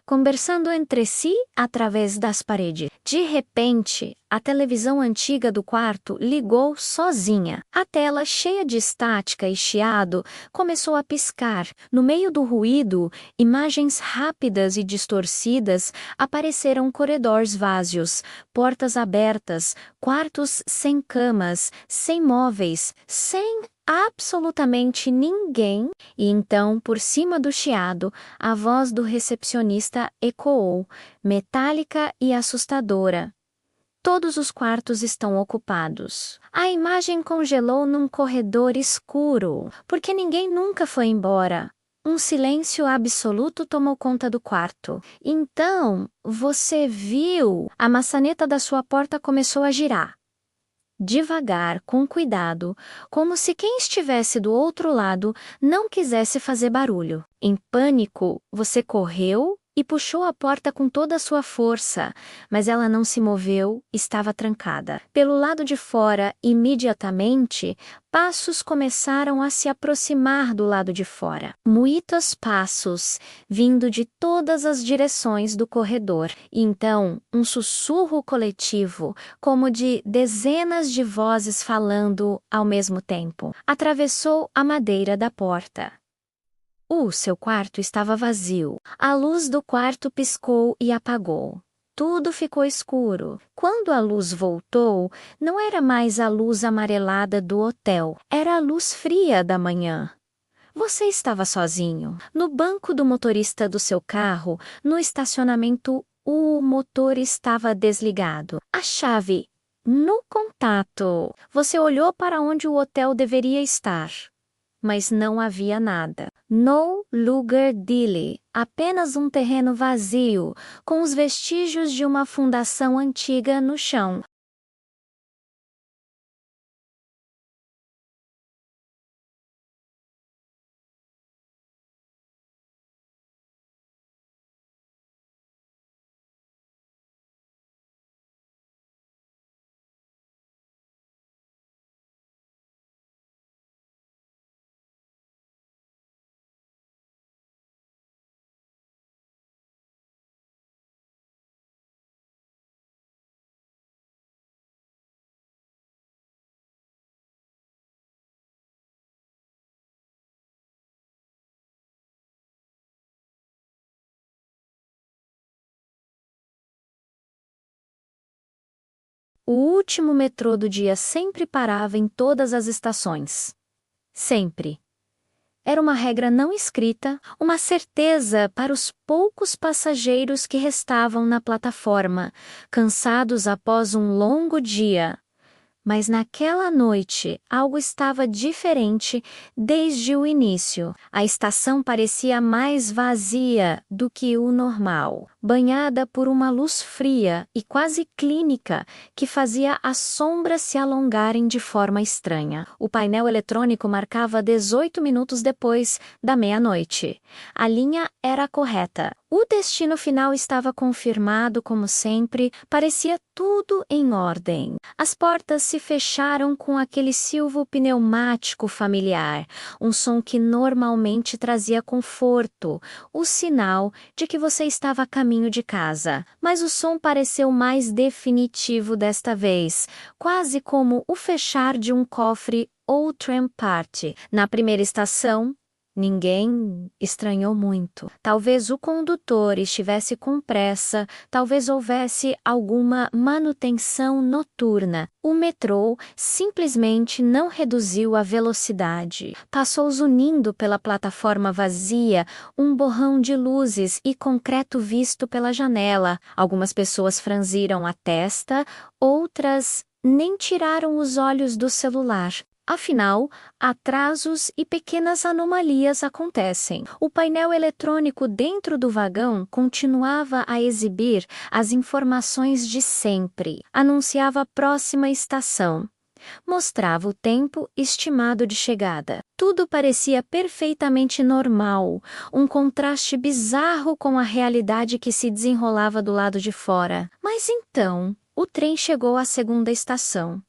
conversando entre si através das paredes. De repente, a televisão antiga do quarto ligou sozinha. A tela, cheia de estática e chiado, começou a piscar. No meio do ruído, imagens rápidas e distorcidas apareceram corredores vazios, portas abertas, quartos sem camas, sem móveis, sem absolutamente ninguém. E então, por cima do chiado, a voz do recepcionista ecoou, metálica e assustadora: "Todos os quartos estão ocupados." A imagem congelou num corredor escuro, porque ninguém nunca foi embora. Um silêncio absoluto tomou conta do quarto. Então, você viu. A maçaneta da sua porta começou a girar. Devagar, com cuidado, como se quem estivesse do outro lado não quisesse fazer barulho. Em pânico, você correu e puxou a porta com toda a sua força, mas ela não se moveu, estava trancada. Pelo lado de fora, imediatamente, passos começaram a se aproximar do lado de fora. Muitos passos, vindo de todas as direções do corredor. E então, um sussurro coletivo, como de dezenas de vozes falando ao mesmo tempo, atravessou a madeira da porta. O seu quarto estava vazio. A luz do quarto piscou e apagou. Tudo ficou escuro. Quando a luz voltou, não era mais a luz amarelada do hotel, era a luz fria da manhã. Você estava sozinho. No banco do motorista do seu carro, no estacionamento, o motor estava desligado. A chave no contato. Você olhou para onde o hotel deveria estar, mas não havia nada. No lugar dele, apenas um terreno vazio, com os vestígios de uma fundação antiga no chão. O último metrô do dia sempre parava em todas as estações. Sempre. Era uma regra não escrita, uma certeza para os poucos passageiros que restavam na plataforma, cansados após um longo dia. Mas naquela noite, algo estava diferente desde o início. A estação parecia mais vazia do que o normal, banhada por uma luz fria e quase clínica que fazia as sombras se alongarem de forma estranha. O painel eletrônico marcava 18 minutos depois da meia-noite. A linha era correta. O destino final estava confirmado como sempre, parecia tudo em ordem. As portas se fecharam com aquele silvo pneumático familiar, um som que normalmente trazia conforto, o sinal de que você estava a caminho de casa. Mas o som pareceu mais definitivo desta vez, quase como o fechar de um cofre ou tram party. Na primeira estação, Ninguém estranhou muito. Talvez o condutor estivesse com pressa, talvez houvesse alguma manutenção noturna. O metrô simplesmente não reduziu a velocidade. Passou zunindo pela plataforma vazia, um borrão de luzes e concreto visto pela janela. Algumas pessoas franziram a testa, outras nem tiraram os olhos do celular. Afinal, atrasos e pequenas anomalias acontecem. O painel eletrônico dentro do vagão continuava a exibir as informações de sempre. Anunciava a próxima estação. Mostrava o tempo estimado de chegada. Tudo parecia perfeitamente normal, um contraste bizarro com a realidade que se desenrolava do lado de fora. Mas então, o trem chegou à segunda estação.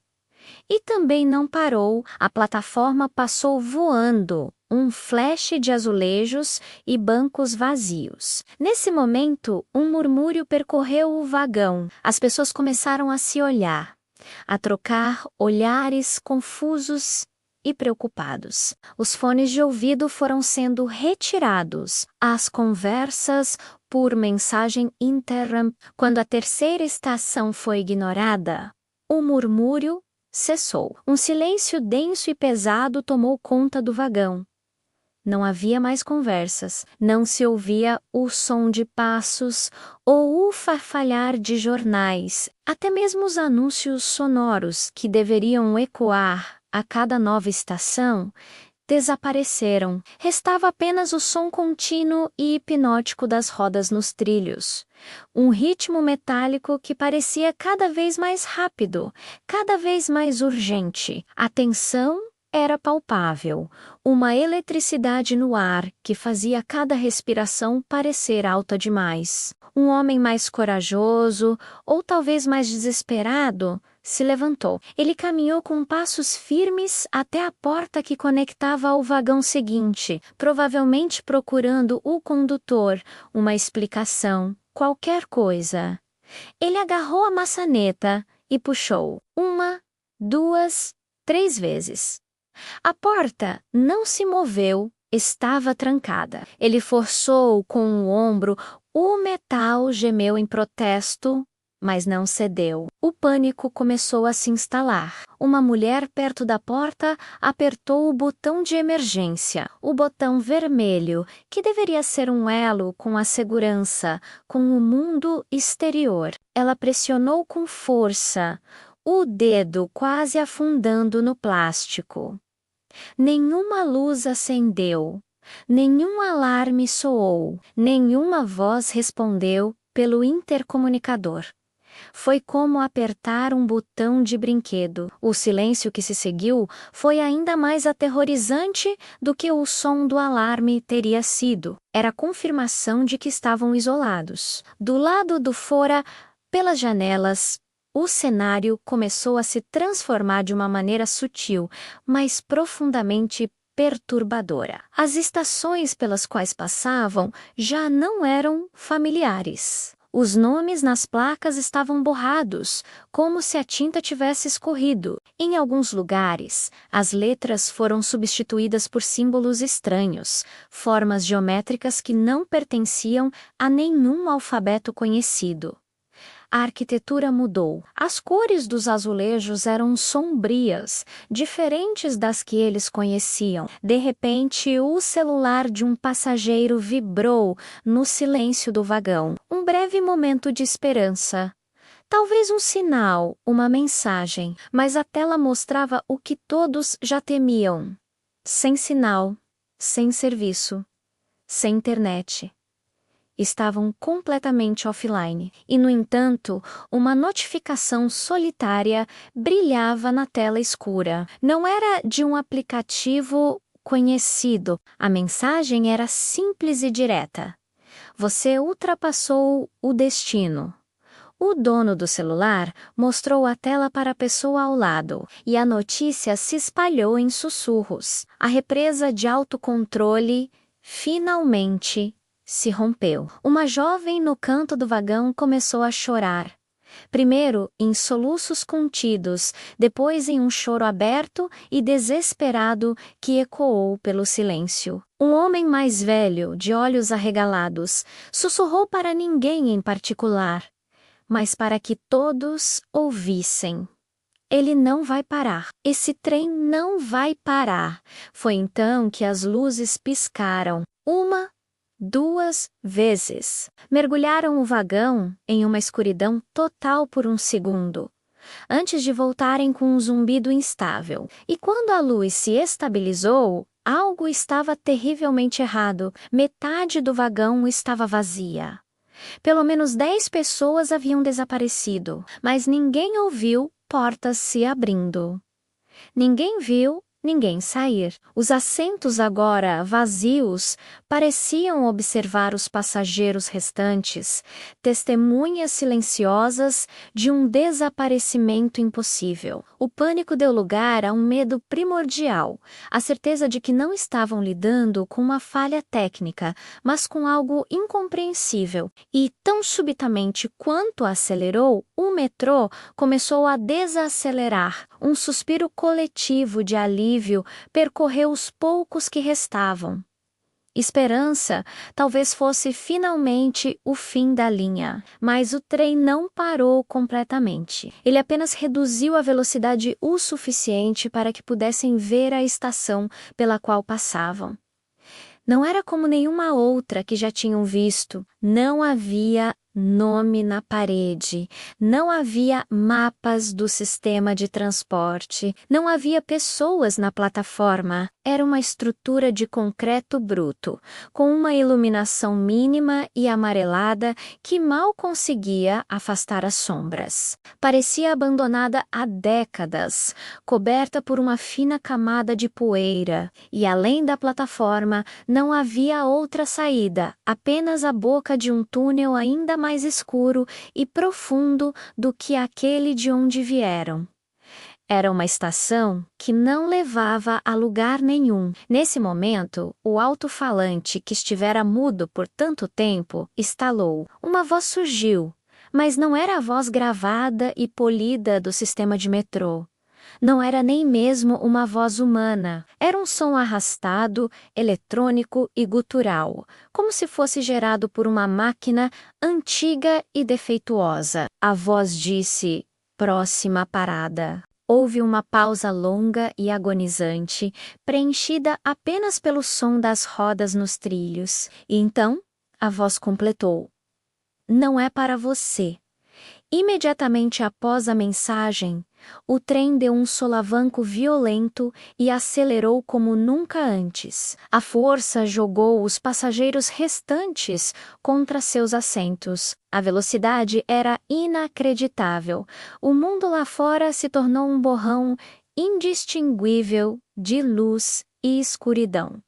E também não parou, a plataforma passou voando, um flash de azulejos e bancos vazios. Nesse momento, um murmúrio percorreu o vagão. As pessoas começaram a se olhar, a trocar olhares confusos e preocupados. Os fones de ouvido foram sendo retirados. As conversas por mensagem interromp. Quando a terceira estação foi ignorada, o murmúrio cessou. Um silêncio denso e pesado tomou conta do vagão. Não havia mais conversas, não se ouvia o som de passos ou o farfalhar de jornais. Até mesmo os anúncios sonoros que deveriam ecoar a cada nova estação desapareceram. Restava apenas o som contínuo e hipnótico das rodas nos trilhos. Um ritmo metálico que parecia cada vez mais rápido, cada vez mais urgente. A tensão era palpável, uma eletricidade no ar que fazia cada respiração parecer alta demais. Um homem mais corajoso, ou talvez mais desesperado, se levantou. Ele caminhou com passos firmes até a porta que conectava ao vagão seguinte, provavelmente procurando o condutor, uma explicação, qualquer coisa. Ele agarrou a maçaneta e puxou 1, 2, 3 vezes. A porta não se moveu, estava trancada. Ele forçou com o ombro, o metal gemeu em protesto, mas não cedeu. O pânico começou a se instalar. Uma mulher perto da porta apertou o botão de emergência, o botão vermelho, que deveria ser um elo com a segurança, com o mundo exterior. Ela pressionou com força, o dedo quase afundando no plástico. Nenhuma luz acendeu, nenhum alarme soou, nenhuma voz respondeu pelo intercomunicador. Foi como apertar um botão de brinquedo. O silêncio que se seguiu foi ainda mais aterrorizante do que o som do alarme teria sido. Era a confirmação de que estavam isolados. Do lado do fora, pelas janelas, o cenário começou a se transformar de uma maneira sutil, mas profundamente perturbadora. As estações pelas quais passavam já não eram familiares. Os nomes nas placas estavam borrados, como se a tinta tivesse escorrido. Em alguns lugares, as letras foram substituídas por símbolos estranhos, formas geométricas que não pertenciam a nenhum alfabeto conhecido. A arquitetura mudou. As cores dos azulejos eram sombrias, diferentes das que eles conheciam. De repente, o celular de um passageiro vibrou no silêncio do vagão. Um breve momento de esperança. Talvez um sinal, uma mensagem, mas a tela mostrava o que todos já temiam. Sem sinal, sem serviço, sem internet. Estavam completamente offline. E, no entanto, uma notificação solitária brilhava na tela escura. Não era de um aplicativo conhecido. A mensagem era simples e direta. Você ultrapassou o destino. O dono do celular mostrou a tela para a pessoa ao lado, e a notícia se espalhou em sussurros. A represa de autocontrole, finalmente, se rompeu. Uma jovem no canto do vagão começou a chorar. Primeiro em soluços contidos, depois em um choro aberto e desesperado que ecoou pelo silêncio. Um homem mais velho, de olhos arregalados, sussurrou para ninguém em particular, mas para que todos ouvissem. Ele não vai parar. Esse trem não vai parar. Foi então que as luzes piscaram. Uma, duas vezes. Mergulharam o vagão em uma escuridão total por um segundo, antes de voltarem com um zumbido instável. E quando a luz se estabilizou, algo estava terrivelmente errado. Metade do vagão estava vazia. Pelo menos 10 pessoas haviam desaparecido, mas ninguém ouviu portas se abrindo. Ninguém viu ninguém sair. Os assentos agora vazios pareciam observar os passageiros restantes, testemunhas silenciosas de um desaparecimento impossível. O pânico deu lugar a um medo primordial, a certeza de que não estavam lidando com uma falha técnica, mas com algo incompreensível. E, tão subitamente quanto acelerou, o metrô começou a desacelerar. Um suspiro coletivo de alívio percorreu os poucos que restavam. Esperança talvez fosse finalmente o fim da linha, mas o trem não parou completamente. Ele apenas reduziu a velocidade o suficiente para que pudessem ver a estação pela qual passavam. Não era como nenhuma outra que já tinham visto. Não havia nome na parede, não havia mapas do sistema de transporte, não havia pessoas na plataforma. Era uma estrutura de concreto bruto, com uma iluminação mínima e amarelada que mal conseguia afastar as sombras. Parecia abandonada há décadas, coberta por uma fina camada de poeira, e além da plataforma não havia outra saída, apenas a boca de um túnel ainda mais escuro e profundo do que aquele de onde vieram. Era uma estação que não levava a lugar nenhum. Nesse momento, o alto-falante, que estivera mudo por tanto tempo, estalou. Uma voz surgiu, mas não era a voz gravada e polida do sistema de metrô. Não era nem mesmo uma voz humana. Era um som arrastado, eletrônico e gutural, como se fosse gerado por uma máquina antiga e defeituosa. A voz disse: "Próxima parada." Houve uma pausa longa e agonizante, preenchida apenas pelo som das rodas nos trilhos. E então, a voz completou: "Não é para você." Imediatamente após a mensagem, o trem deu um solavanco violento e acelerou como nunca antes. A força jogou os passageiros restantes contra seus assentos. A velocidade era inacreditável. O mundo lá fora se tornou um borrão indistinguível de luz e escuridão.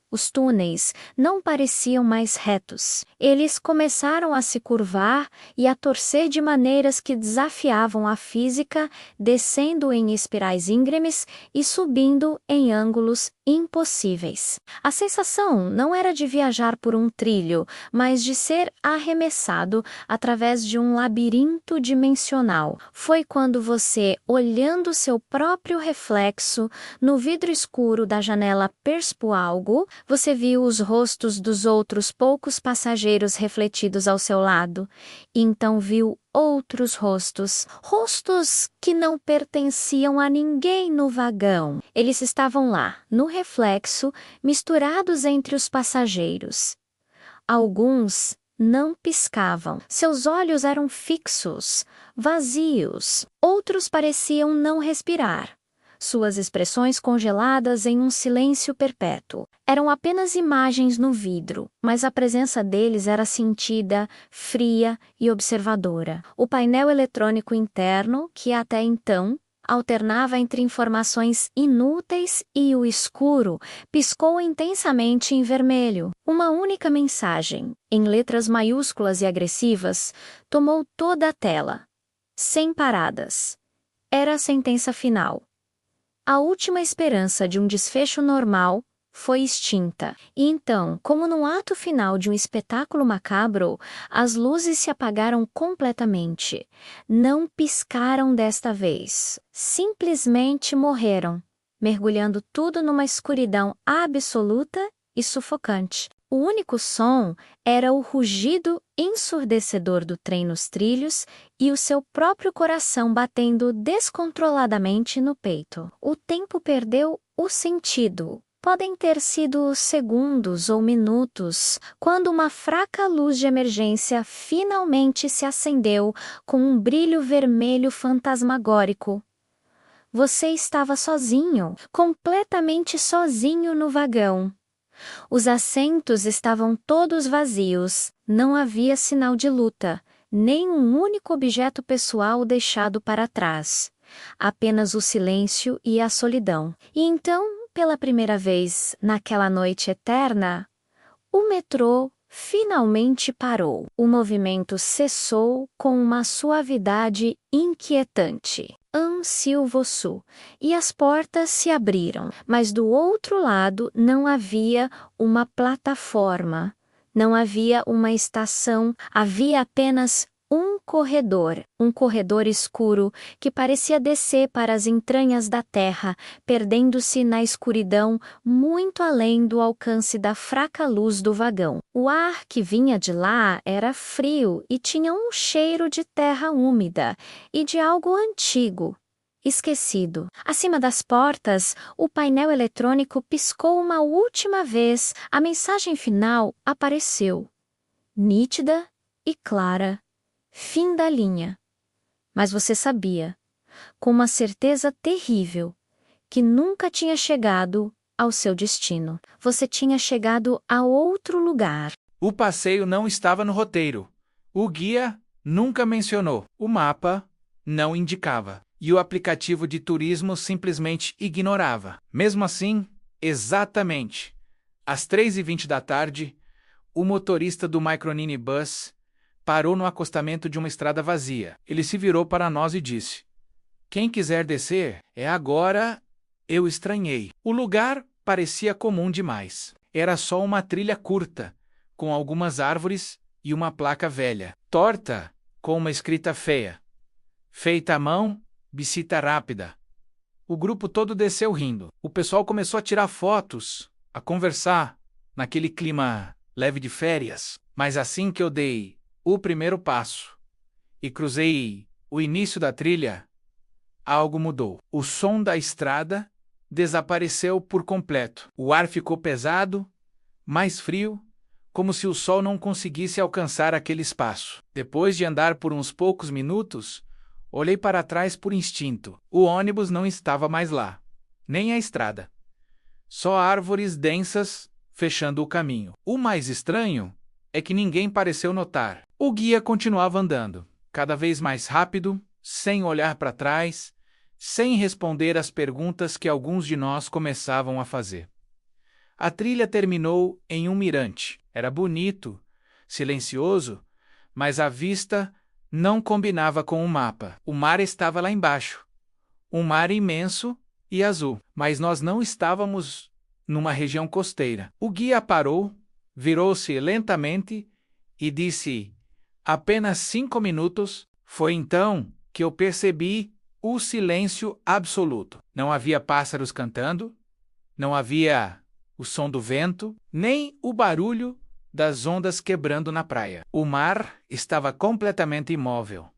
Os túneis não pareciam mais retos. Eles começaram a se curvar e a torcer de maneiras que desafiavam a física, descendo em espirais íngremes e subindo em ângulos impossíveis. A sensação não era de viajar por um trilho, mas de ser arremessado através de um labirinto dimensional. Foi quando você, olhando seu próprio reflexo no vidro escuro da janela perspualgo, você viu os rostos dos outros poucos passageiros refletidos ao seu lado, e então viu outros rostos que não pertenciam a ninguém no vagão. Eles estavam lá, no reflexo, misturados entre os passageiros. Alguns não piscavam. Seus olhos eram fixos, vazios. Outros pareciam não respirar. Suas expressões congeladas em um silêncio perpétuo. Eram apenas imagens no vidro, mas a presença deles era sentida, fria e observadora. O painel eletrônico interno, que até então alternava entre informações inúteis e o escuro, piscou intensamente em vermelho. Uma única mensagem, em letras maiúsculas e agressivas, tomou toda a tela. Sem paradas. Era a sentença final. A última esperança de um desfecho normal foi extinta. E então, como no ato final de um espetáculo macabro, as luzes se apagaram completamente. Não piscaram desta vez. Simplesmente morreram, mergulhando tudo numa escuridão absoluta e sufocante. O único som era o rugido ensurdecedor do trem nos trilhos e o seu próprio coração batendo descontroladamente no peito. O tempo perdeu o sentido. Podem ter sido segundos ou minutos, quando uma fraca luz de emergência finalmente se acendeu com um brilho vermelho fantasmagórico. Você estava sozinho, completamente sozinho no vagão. Os assentos estavam todos vazios, não havia sinal de luta, nem um único objeto pessoal deixado para trás. Apenas o silêncio e a solidão. E então, pela primeira vez naquela noite eterna, o metrô finalmente parou. O movimento cessou com uma suavidade inquietante. Silvoçu, e as portas se abriram, mas do outro lado não havia uma plataforma, não havia uma estação, havia apenas um corredor escuro que parecia descer para as entranhas da terra, perdendo-se na escuridão muito além do alcance da fraca luz do vagão. O ar que vinha de lá era frio e tinha um cheiro de terra úmida e de algo antigo, esquecido. Acima das portas, o painel eletrônico piscou uma última vez. A mensagem final apareceu, nítida e clara. Fim da linha. Mas você sabia, com uma certeza terrível, que nunca tinha chegado ao seu destino. Você tinha chegado a outro lugar. O passeio não estava no roteiro. O guia nunca mencionou. O mapa não indicava. E o aplicativo de turismo simplesmente ignorava. Mesmo assim, exatamente às 3h20 da tarde, o motorista do microminibus parou no acostamento de uma estrada vazia. Ele se virou para nós e disse: "Quem quiser descer, é agora." Eu estranhei. O lugar parecia comum demais. Era só uma trilha curta, com algumas árvores e uma placa velha, torta, com uma escrita feia. Feita à mão, visita rápida. O grupo todo desceu rindo. O pessoal começou a tirar fotos, a conversar, naquele clima leve de férias. Mas assim que eu dei o primeiro passo e cruzei o início da trilha, algo mudou. O som da estrada desapareceu por completo. O ar ficou pesado, mais frio, como se o sol não conseguisse alcançar aquele espaço. Depois de andar por uns poucos minutos, olhei para trás por instinto. O ônibus não estava mais lá, nem a estrada. Só árvores densas fechando o caminho. O mais estranho é que ninguém pareceu notar. O guia continuava andando, cada vez mais rápido, sem olhar para trás, sem responder às perguntas que alguns de nós começavam a fazer. A trilha terminou em um mirante. Era bonito, silencioso, mas a vista não combinava com o mapa. O mar estava lá embaixo, um mar imenso e azul, mas nós não estávamos numa região costeira. O guia parou, virou-se lentamente e disse: "Apenas 5 minutos." Foi então que eu percebi o silêncio absoluto. Não havia pássaros cantando, não havia o som do vento, nem o barulho das ondas quebrando na praia. O mar estava completamente imóvel,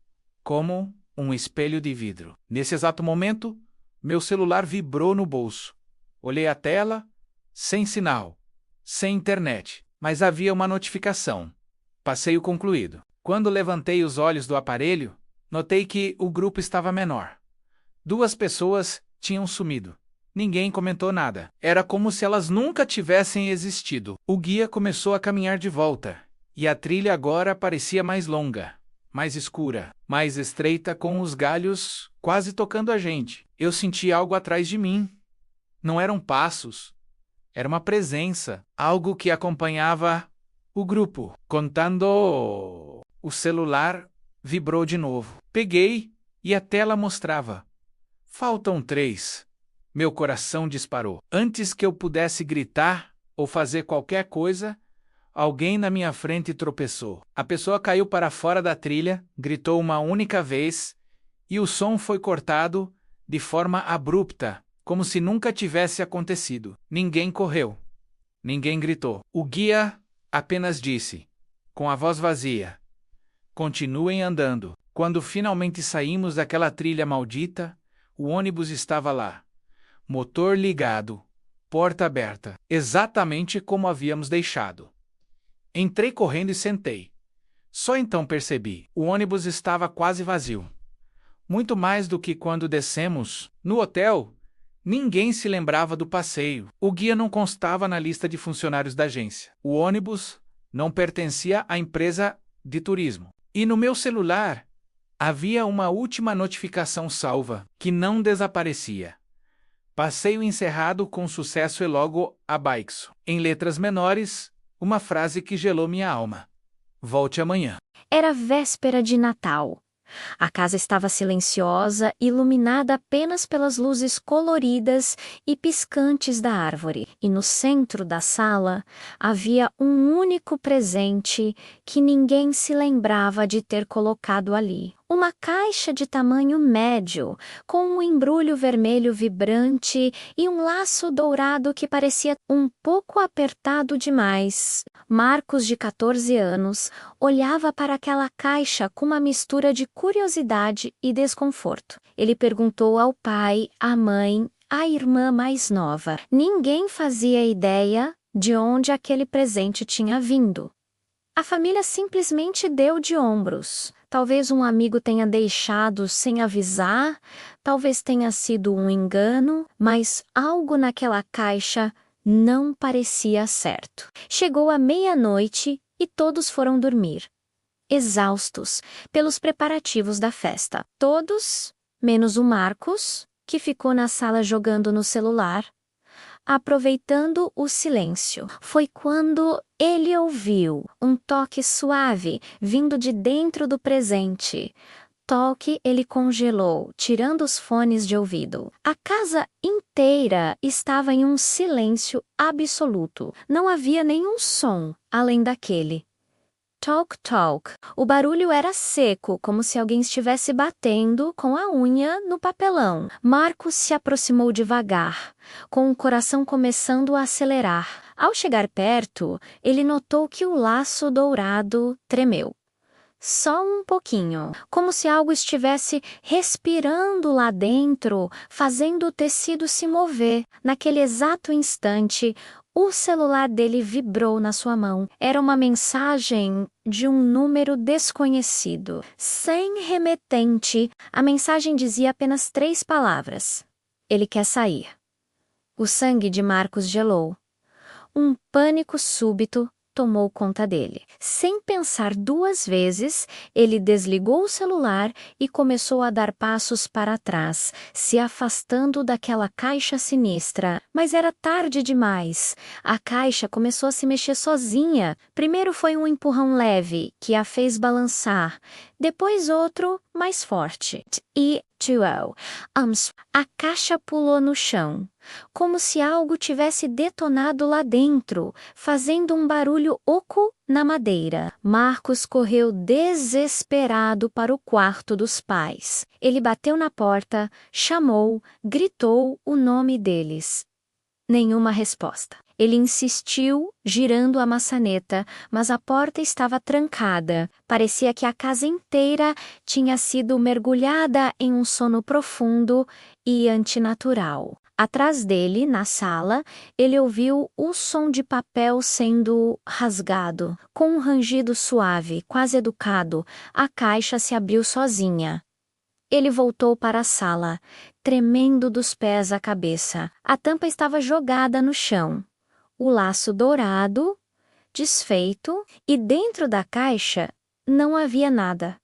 como um espelho de vidro. Nesse exato momento, meu celular vibrou no bolso. Olhei a tela, sem sinal, sem internet, mas havia uma notificação. Passeio concluído. Quando levantei os olhos do aparelho, notei que o grupo estava menor. 2 pessoas tinham sumido. Ninguém comentou nada. Era como se elas nunca tivessem existido. O guia começou a caminhar de volta, e a trilha agora parecia mais longa, mais escura, mais estreita, com os galhos quase tocando a gente. Eu senti algo atrás de mim. Não eram passos. Era uma presença, algo que acompanhava o grupo. Contando, o celular vibrou de novo. Peguei e a tela mostrava: "Faltam 3. Meu coração disparou. Antes que eu pudesse gritar ou fazer qualquer coisa, alguém na minha frente tropeçou. A pessoa caiu para fora da trilha, gritou uma única vez, e o som foi cortado de forma abrupta, como se nunca tivesse acontecido. Ninguém correu. Ninguém gritou. O guia apenas disse, com a voz vazia: continuem andando. Quando finalmente saímos daquela trilha maldita, o ônibus estava lá. Motor ligado, porta aberta, exatamente como havíamos deixado. Entrei correndo e sentei. Só então percebi, o ônibus estava quase vazio. Muito mais do que quando descemos. No hotel, ninguém se lembrava do passeio. O guia não constava na lista de funcionários da agência. O ônibus não pertencia à empresa de turismo. E no meu celular, havia uma última notificação salva, que não desaparecia. Passeio encerrado com sucesso e logo abaixo. Em letras menores, uma frase que gelou minha alma. Volte amanhã. Era véspera de Natal. A casa estava silenciosa, iluminada apenas pelas luzes coloridas e piscantes da árvore. E no centro da sala havia um único presente que ninguém se lembrava de ter colocado ali. Uma caixa de tamanho médio, com um embrulho vermelho vibrante e um laço dourado que parecia um pouco apertado demais. Marcos, de 14 anos, olhava para aquela caixa com uma mistura de curiosidade e desconforto. Ele perguntou ao pai, à mãe, à irmã mais nova. Ninguém fazia ideia de onde aquele presente tinha vindo. A família simplesmente deu de ombros. Talvez um amigo tenha deixado sem avisar, talvez tenha sido um engano, mas algo naquela caixa não parecia certo. Chegou a meia-noite e todos foram dormir, exaustos pelos preparativos da festa. Todos, menos o Marcos, que ficou na sala jogando no celular, aproveitando o silêncio. Foi quando ele ouviu um toque suave vindo de dentro do presente. Toque ele congelou, tirando os fones de ouvido. A casa inteira estava em um silêncio absoluto. Não havia nenhum som além daquele. Toc, toc. O barulho era seco, como se alguém estivesse batendo com a unha no papelão. Marcos se aproximou devagar, com o coração começando a acelerar. Ao chegar perto, ele notou que o laço dourado tremeu. Só um pouquinho, como se algo estivesse respirando lá dentro, fazendo o tecido se mover. Naquele exato instante, o celular dele vibrou na sua mão. Era uma mensagem de um número desconhecido. Sem remetente, a mensagem dizia apenas 3 palavras. Ele quer sair. O sangue de Marcos gelou. Um pânico súbito tomou conta dele. Sem pensar 2 vezes, ele desligou o celular e começou a dar passos para trás, se afastando daquela caixa sinistra. Mas era tarde demais. A caixa começou a se mexer sozinha. Primeiro foi um empurrão leve, que a fez balançar. Depois outro, mais forte. E a caixa pulou no chão, como se algo tivesse detonado lá dentro, fazendo um barulho oco na madeira. Marcos correu desesperado para o quarto dos pais. Ele bateu na porta, chamou, gritou o nome deles. Nenhuma resposta. Ele insistiu, girando a maçaneta, mas a porta estava trancada. Parecia que a casa inteira tinha sido mergulhada em um sono profundo e antinatural. Atrás dele, na sala, ele ouviu o som de papel sendo rasgado. Com um rangido suave, quase educado, a caixa se abriu sozinha. Ele voltou para a sala, tremendo dos pés à cabeça. A tampa estava jogada no chão. O laço dourado, desfeito, e dentro da caixa não havia nada.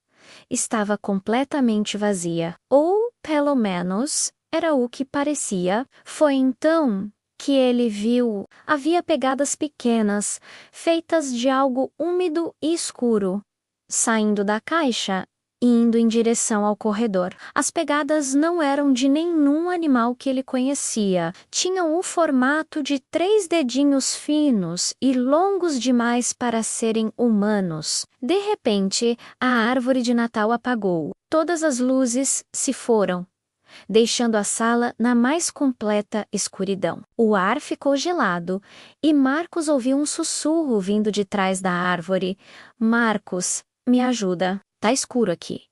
Estava completamente vazia, ou, pelo menos, era o que parecia. Foi então que ele viu. Havia pegadas pequenas, feitas de algo úmido e escuro. Saindo da caixa, indo em direção ao corredor. As pegadas não eram de nenhum animal que ele conhecia. Tinham o formato de 3 dedinhos finos e longos demais para serem humanos. De repente, a árvore de Natal apagou. Todas as luzes se foram, deixando a sala na mais completa escuridão. O ar ficou gelado e Marcos ouviu um sussurro vindo de trás da árvore. Marcos, me ajuda. Tá escuro aqui.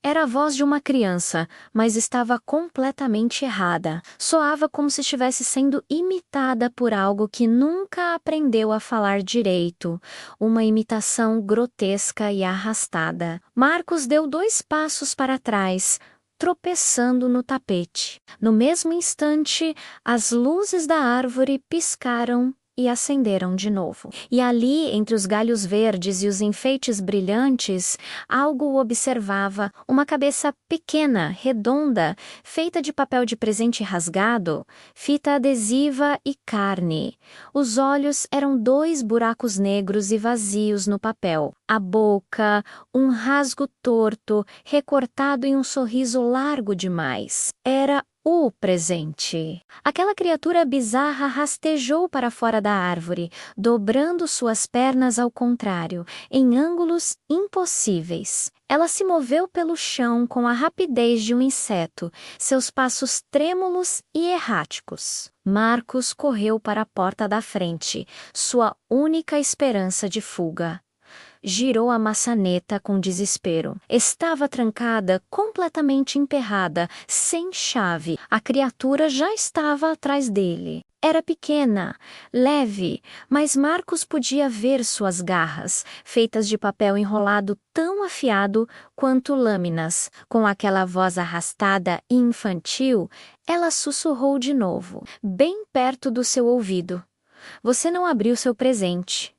Era a voz de uma criança, mas estava completamente errada. Soava como se estivesse sendo imitada por algo que nunca aprendeu a falar direito. Uma imitação grotesca e arrastada. Marcos deu 2 passos para trás, tropeçando no tapete. No mesmo instante, as luzes da árvore piscaram e acenderam de novo. E ali, entre os galhos verdes e os enfeites brilhantes, algo o observava, uma cabeça pequena, redonda, feita de papel de presente rasgado, fita adesiva e carne. Os olhos eram 2 buracos negros e vazios no papel. A boca, um rasgo torto, recortado em um sorriso largo demais. Era o presente. Aquela criatura bizarra rastejou para fora da árvore, dobrando suas pernas ao contrário, em ângulos impossíveis. Ela se moveu pelo chão com a rapidez de um inseto, seus passos trêmulos e erráticos. Marcos correu para a porta da frente, sua única esperança de fuga. Girou a maçaneta com desespero. Estava trancada, completamente emperrada, sem chave. A criatura já estava atrás dele. Era pequena, leve, mas Marcos podia ver suas garras, feitas de papel enrolado tão afiado quanto lâminas. Com aquela voz arrastada e infantil, ela sussurrou de novo, bem perto do seu ouvido. Você não abriu seu presente.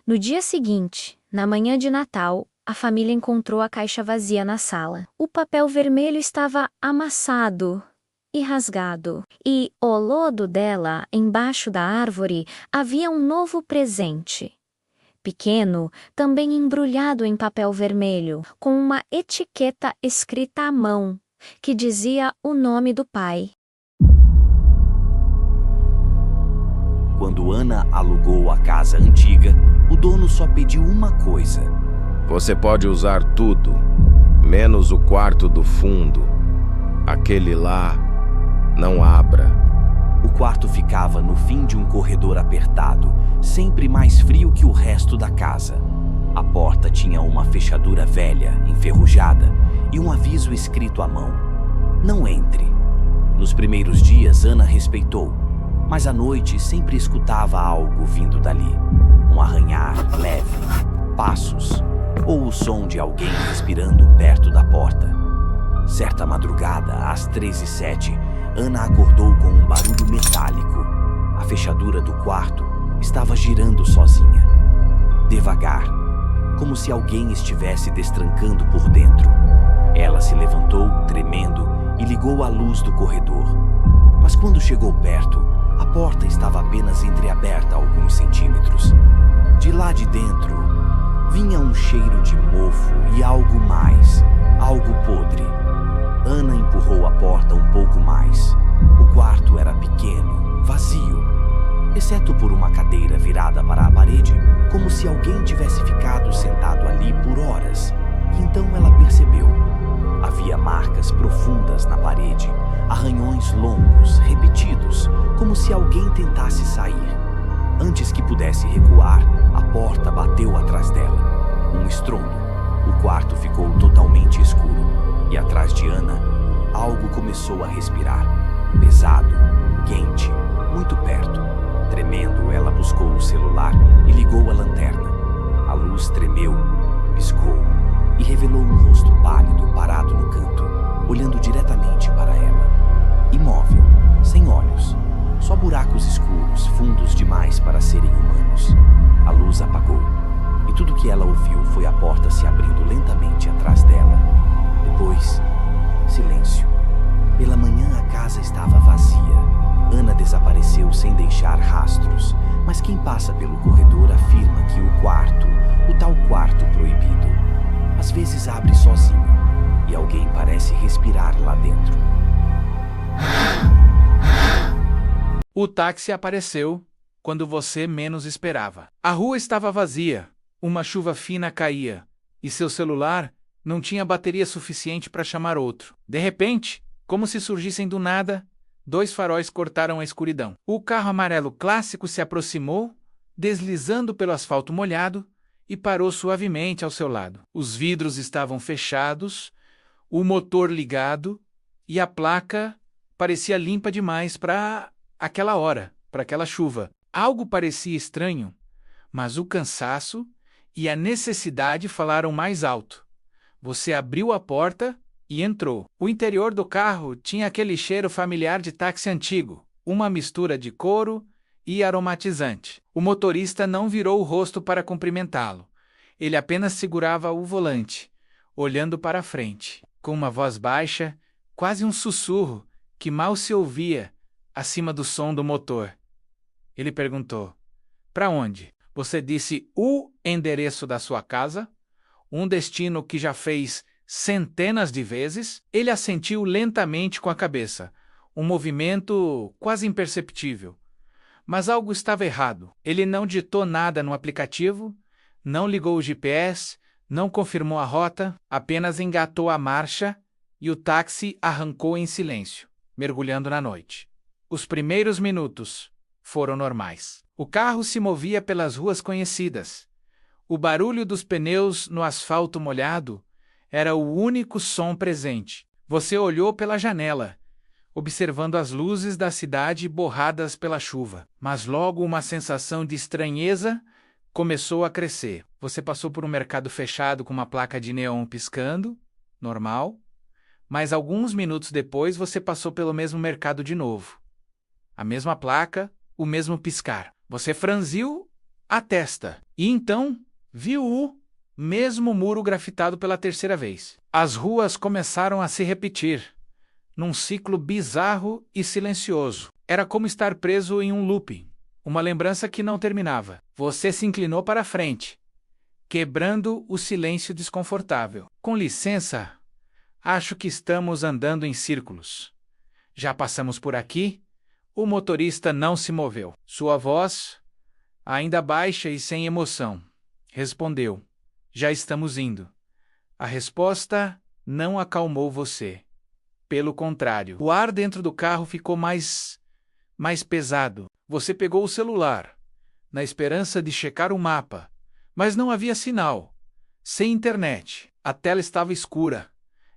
No dia seguinte, na manhã de Natal, a família encontrou a caixa vazia na sala. O papel vermelho estava amassado e rasgado, e o lodo dela, embaixo da árvore, havia um novo presente. Pequeno, também embrulhado em papel vermelho, com uma etiqueta escrita à mão, que dizia o nome do pai. Quando Ana alugou a casa antiga, o dono só pediu uma coisa. Você pode usar tudo, menos o quarto do fundo. Aquele lá, não abra. O quarto ficava no fim de um corredor apertado, sempre mais frio que o resto da casa. A porta tinha uma fechadura velha, enferrujada, e um aviso escrito à mão. Não entre. Nos primeiros dias, Ana respeitou, mas à noite sempre escutava algo vindo dali. Um arranhar leve, passos, ou o som de alguém respirando perto da porta. Certa madrugada, às 13h07, Ana acordou com um barulho metálico. A fechadura do quarto estava girando sozinha. Devagar, como se alguém estivesse destrancando por dentro. Ela se levantou, tremendo, e ligou a luz do corredor. Mas quando chegou perto, a porta estava apenas entreaberta alguns centímetros. De lá de dentro, vinha um cheiro de mofo e algo mais, algo podre. Ana empurrou a porta um pouco mais. O quarto era pequeno, vazio, exceto por uma cadeira virada para a parede, como se alguém tivesse ficado sentado ali por horas. E então ela percebeu. Havia marcas profundas na parede, arranhões longos, repetidos, como se alguém tentasse sair. Antes que pudesse recuar, a porta bateu atrás dela. Um estrondo. O quarto ficou totalmente escuro. E atrás de Ana, algo começou a respirar. Pesado, quente, muito perto. Tremendo, ela buscou o celular e ligou a lanterna. A luz tremeu, piscou e revelou um rosto pálido parado no canto, olhando diretamente para ela. Imóvel, sem olhos, só buracos escuros, fundos demais para serem humanos. A luz apagou, e tudo que ela ouviu foi a porta se abrindo lentamente atrás dela. Depois, silêncio. Pela manhã a casa estava vazia. Ana desapareceu sem deixar rastros, mas quem passa pelo corredor afirma que o quarto, o tal quarto proibido, as às vezes abre sozinho e alguém parece respirar lá dentro. O táxi apareceu quando você menos esperava. A rua estava vazia, uma chuva fina caía, e seu celular não tinha bateria suficiente para chamar outro. De repente, como se surgissem do nada, 2 faróis cortaram a escuridão. O carro amarelo clássico se aproximou, deslizando pelo asfalto molhado, e parou suavemente ao seu lado. Os vidros estavam fechados, o motor ligado, e a placa parecia limpa demais para aquela hora, para aquela chuva. Algo parecia estranho, mas o cansaço e a necessidade falaram mais alto. Você abriu a porta e entrou. O interior do carro tinha aquele cheiro familiar de táxi antigo, uma mistura de couro e aromatizante. O motorista não virou o rosto para cumprimentá-lo. Ele apenas segurava o volante, olhando para a frente, com uma voz baixa, quase um sussurro, que mal se ouvia acima do som do motor. Ele perguntou: "Para onde?" Você disse o endereço da sua casa, um destino que já fez centenas de vezes. Ele assentiu lentamente com a cabeça, um movimento quase imperceptível. Mas algo estava errado. Ele não ditou nada no aplicativo, não ligou o GPS, não confirmou a rota, apenas engatou a marcha e o táxi arrancou em silêncio, mergulhando na noite. Os primeiros minutos foram normais. O carro se movia pelas ruas conhecidas. O barulho dos pneus no asfalto molhado era o único som presente. Você olhou pela janela, observando as luzes da cidade borradas pela chuva. Mas logo uma sensação de estranheza começou a crescer. Você passou por um mercado fechado com uma placa de neon piscando, normal. Mas alguns minutos depois você passou pelo mesmo mercado de novo. A mesma placa, o mesmo piscar. Você franziu a testa e então viu o mesmo muro grafitado pela terceira vez. As ruas começaram a se repetir, num ciclo bizarro e silencioso. Era como estar preso em um looping, uma lembrança que não terminava. Você se inclinou para a frente, quebrando o silêncio desconfortável. Com licença, acho que estamos andando em círculos. Já passamos por aqui? O motorista não se moveu. Sua voz, ainda baixa e sem emoção, respondeu: "Já estamos indo." A resposta não acalmou você. Pelo contrário, o ar dentro do carro ficou mais pesado. Você pegou o celular, na esperança de checar o mapa, mas não havia sinal. Sem internet, a tela estava escura,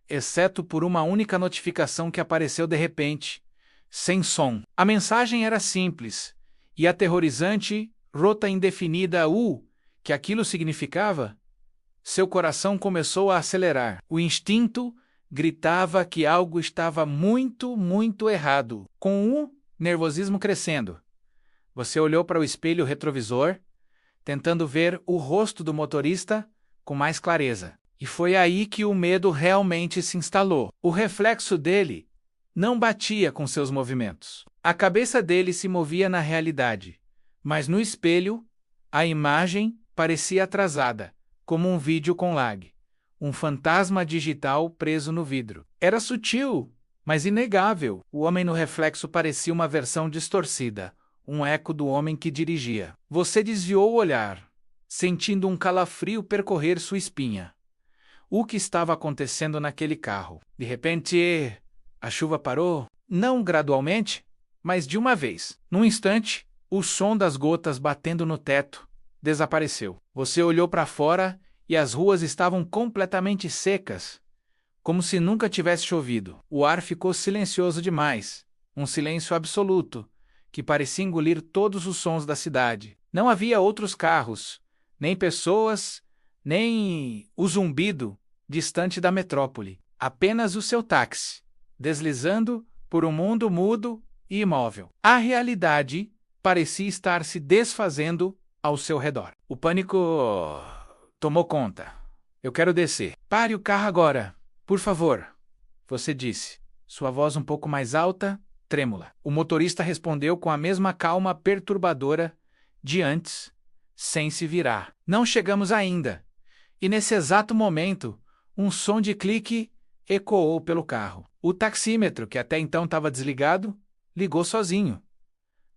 exceto por uma única notificação que apareceu de repente, sem som. A mensagem era simples e aterrorizante, rota indefinida. Que aquilo significava? Seu coração começou a acelerar. O instinto gritava que algo estava muito, muito errado. Com o nervosismo crescendo, você olhou para o espelho retrovisor, tentando ver o rosto do motorista com mais clareza. E foi aí que o medo realmente se instalou. O reflexo dele não batia com seus movimentos. A cabeça dele se movia na realidade, mas no espelho, a imagem parecia atrasada, como um vídeo com lag. Um fantasma digital preso no vidro. Era sutil, mas inegável. O homem no reflexo parecia uma versão distorcida, um eco do homem que dirigia. Você desviou o olhar, sentindo um calafrio percorrer sua espinha. O que estava acontecendo naquele carro? De repente, a chuva parou, não gradualmente, mas de uma vez. Num instante, o som das gotas batendo no teto desapareceu. Você olhou para fora e as ruas estavam completamente secas, como se nunca tivesse chovido. O ar ficou silencioso demais, um silêncio absoluto, que parecia engolir todos os sons da cidade. Não havia outros carros, nem pessoas, nem o zumbido distante da metrópole. Apenas o seu táxi, deslizando por um mundo mudo e imóvel. A realidade parecia estar se desfazendo ao seu redor. O pânico tomou conta. "Eu quero descer." "Pare o carro agora, por favor," você disse, sua voz um pouco mais alta, trêmula. O motorista respondeu com a mesma calma perturbadora de antes, sem se virar. "Não chegamos ainda. E nesse exato momento, um som de clique ecoou pelo carro. O taxímetro, que até então estava desligado, ligou sozinho.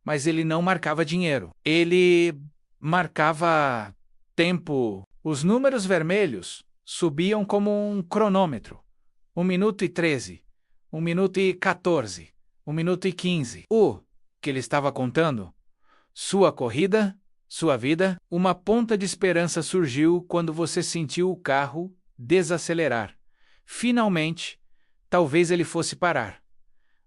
Mas ele não marcava dinheiro. Ele marcava tempo. Os números vermelhos subiam como um cronômetro. 1 minuto e 13, 1 minuto e 14, 1 minuto e 15. O que ele estava contando? Sua corrida, sua vida. Uma ponta de esperança surgiu quando você sentiu o carro desacelerar. Finalmente, talvez ele fosse parar.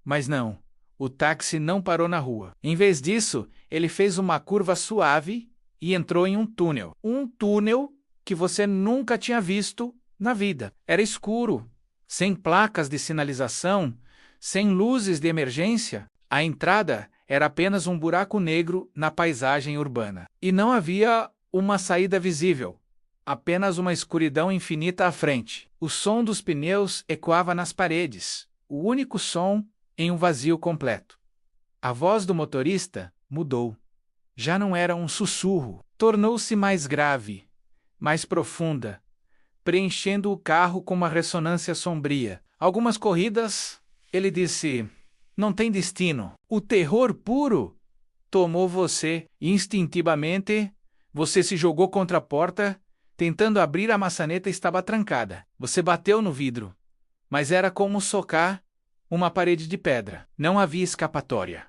Mas não, o táxi não parou na rua. Em vez disso, ele fez uma curva suave e entrou em um túnel. Um túnel que você nunca tinha visto na vida. Era escuro, sem placas de sinalização, sem luzes de emergência. A entrada era apenas um buraco negro na paisagem urbana. E não havia uma saída visível, apenas uma escuridão infinita à frente. O som dos pneus ecoava nas paredes, o único som em um vazio completo. A voz do motorista mudou. Já não era um sussurro, tornou-se mais grave, mais profunda, preenchendo o carro com uma ressonância sombria. Algumas corridas, ele disse, não tem destino. O terror puro tomou você e instintivamente você se jogou contra a porta, tentando abrir a maçaneta estava trancada. Você bateu no vidro, mas era como socar uma parede de pedra. Não havia escapatória.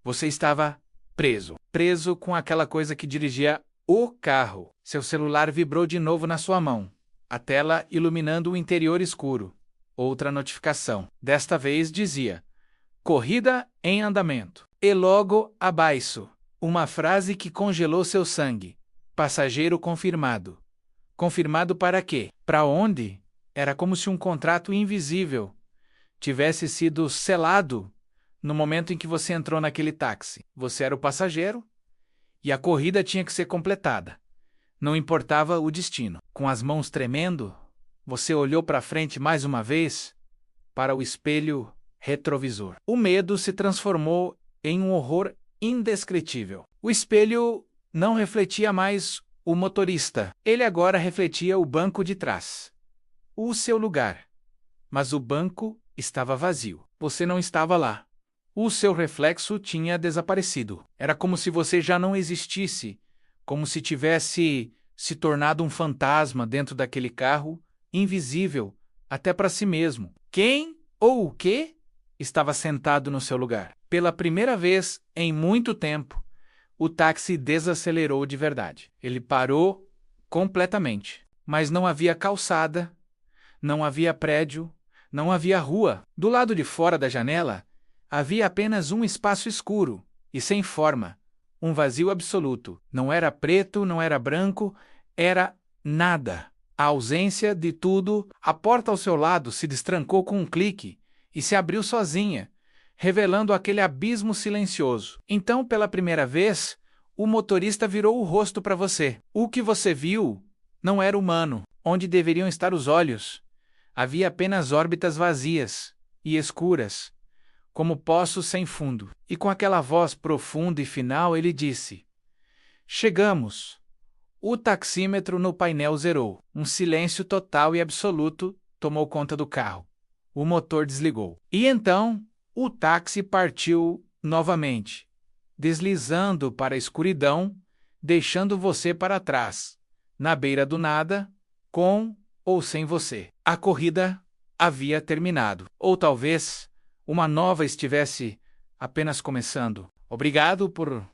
Você estava preso. Preso com aquela coisa que dirigia o carro. Seu celular vibrou de novo na sua mão, a tela iluminando o interior escuro. Outra notificação. Desta vez dizia, corrida em andamento. E logo abaixo, uma frase que congelou seu sangue. Passageiro confirmado. Confirmado para quê? Para onde? Era como se um contrato invisível tivesse sido selado no momento em que você entrou naquele táxi. Você era o passageiro e a corrida tinha que ser completada. Não importava o destino. Com as mãos tremendo, você olhou para frente mais uma vez, para o espelho retrovisor. O medo se transformou em um horror indescritível. O espelho não refletia mais o motorista. Ele agora refletia o banco de trás. O seu lugar. Mas o banco estava vazio. Você não estava lá. O seu reflexo tinha desaparecido. Era como se você já não existisse, como se tivesse se tornado um fantasma dentro daquele carro, invisível até para si mesmo. Quem ou o que estava sentado no seu lugar? Pela primeira vez em muito tempo, o táxi desacelerou de verdade. Ele parou completamente. Mas não havia calçada, não havia prédio, não havia rua. Do lado de fora da janela, havia apenas um espaço escuro e sem forma, um vazio absoluto. Não era preto, não era branco, era nada. A ausência de tudo. A porta ao seu lado se destrancou com um clique e se abriu sozinha, revelando aquele abismo silencioso. Então, pela primeira vez, o motorista virou o rosto para você. O que você viu não era humano. Onde deveriam estar os olhos? Havia apenas órbitas vazias e escuras, como poços sem fundo. E com aquela voz profunda e final, ele disse, chegamos. O taxímetro no painel zerou. Um silêncio total e absoluto tomou conta do carro. O motor desligou. E então, o táxi partiu novamente, deslizando para a escuridão, deixando você para trás, na beira do nada, com ou sem você. A corrida havia terminado. Ou talvez uma nova estivesse apenas começando. Obrigado por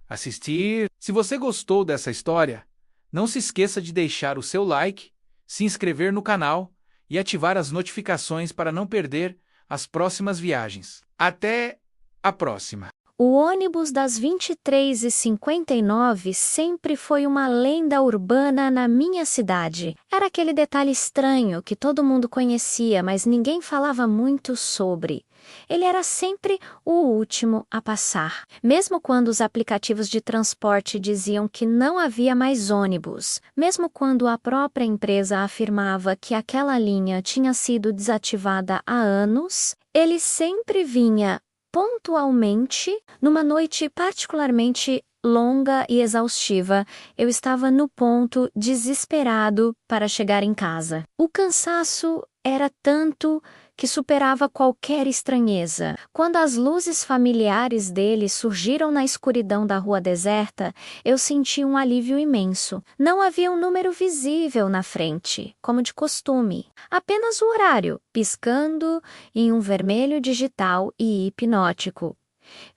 assistir. Se você gostou dessa história, não se esqueça de deixar o seu like, se inscrever no canal e ativar as notificações para não perder as próximas viagens. Até a próxima! O ônibus das 23h59 sempre foi uma lenda urbana na minha cidade. Era aquele detalhe estranho que todo mundo conhecia, mas ninguém falava muito sobre. Ele era sempre o último a passar. Mesmo quando os aplicativos de transporte diziam que não havia mais ônibus, mesmo quando a própria empresa afirmava que aquela linha tinha sido desativada há anos, ele sempre vinha Pontualmente, numa noite particularmente longa e exaustiva, eu estava no ponto desesperado para chegar em casa. O cansaço era tanto que superava qualquer estranheza. Quando as luzes familiares dele surgiram na escuridão da rua deserta, eu senti um alívio imenso. Não havia um número visível na frente, como de costume. Apenas o horário, piscando em um vermelho digital e hipnótico.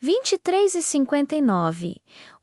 23h59.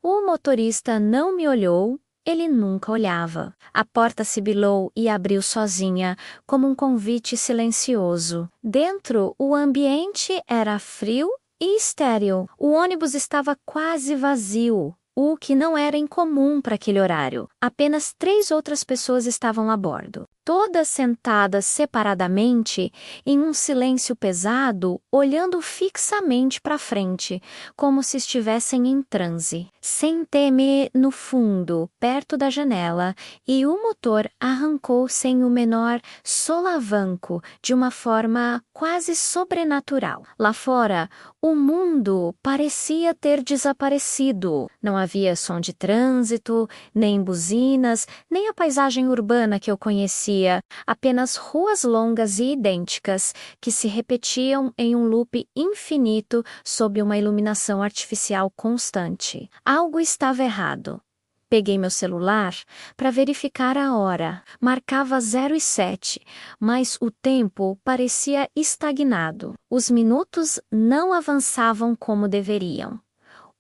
O motorista não me olhou. Ele nunca olhava. A porta sibilou e abriu sozinha, como um convite silencioso. Dentro, o ambiente era frio e estéril. O ônibus estava quase vazio, o que não era incomum para aquele horário. Apenas 3 outras pessoas estavam a bordo. Todas sentadas separadamente, em um silêncio pesado, olhando fixamente para frente, como se estivessem em transe. Sentei-me no fundo, perto da janela, e o motor arrancou sem o menor solavanco, de uma forma quase sobrenatural. Lá fora, o mundo parecia ter desaparecido. Não havia som de trânsito, nem buzinas, nem a paisagem urbana que eu conhecia. Apenas ruas longas e idênticas que se repetiam em um loop infinito sob uma iluminação artificial constante. Algo estava errado. Peguei meu celular para verificar a hora. Marcava 0h07, mas o tempo parecia estagnado. Os minutos não avançavam como deveriam.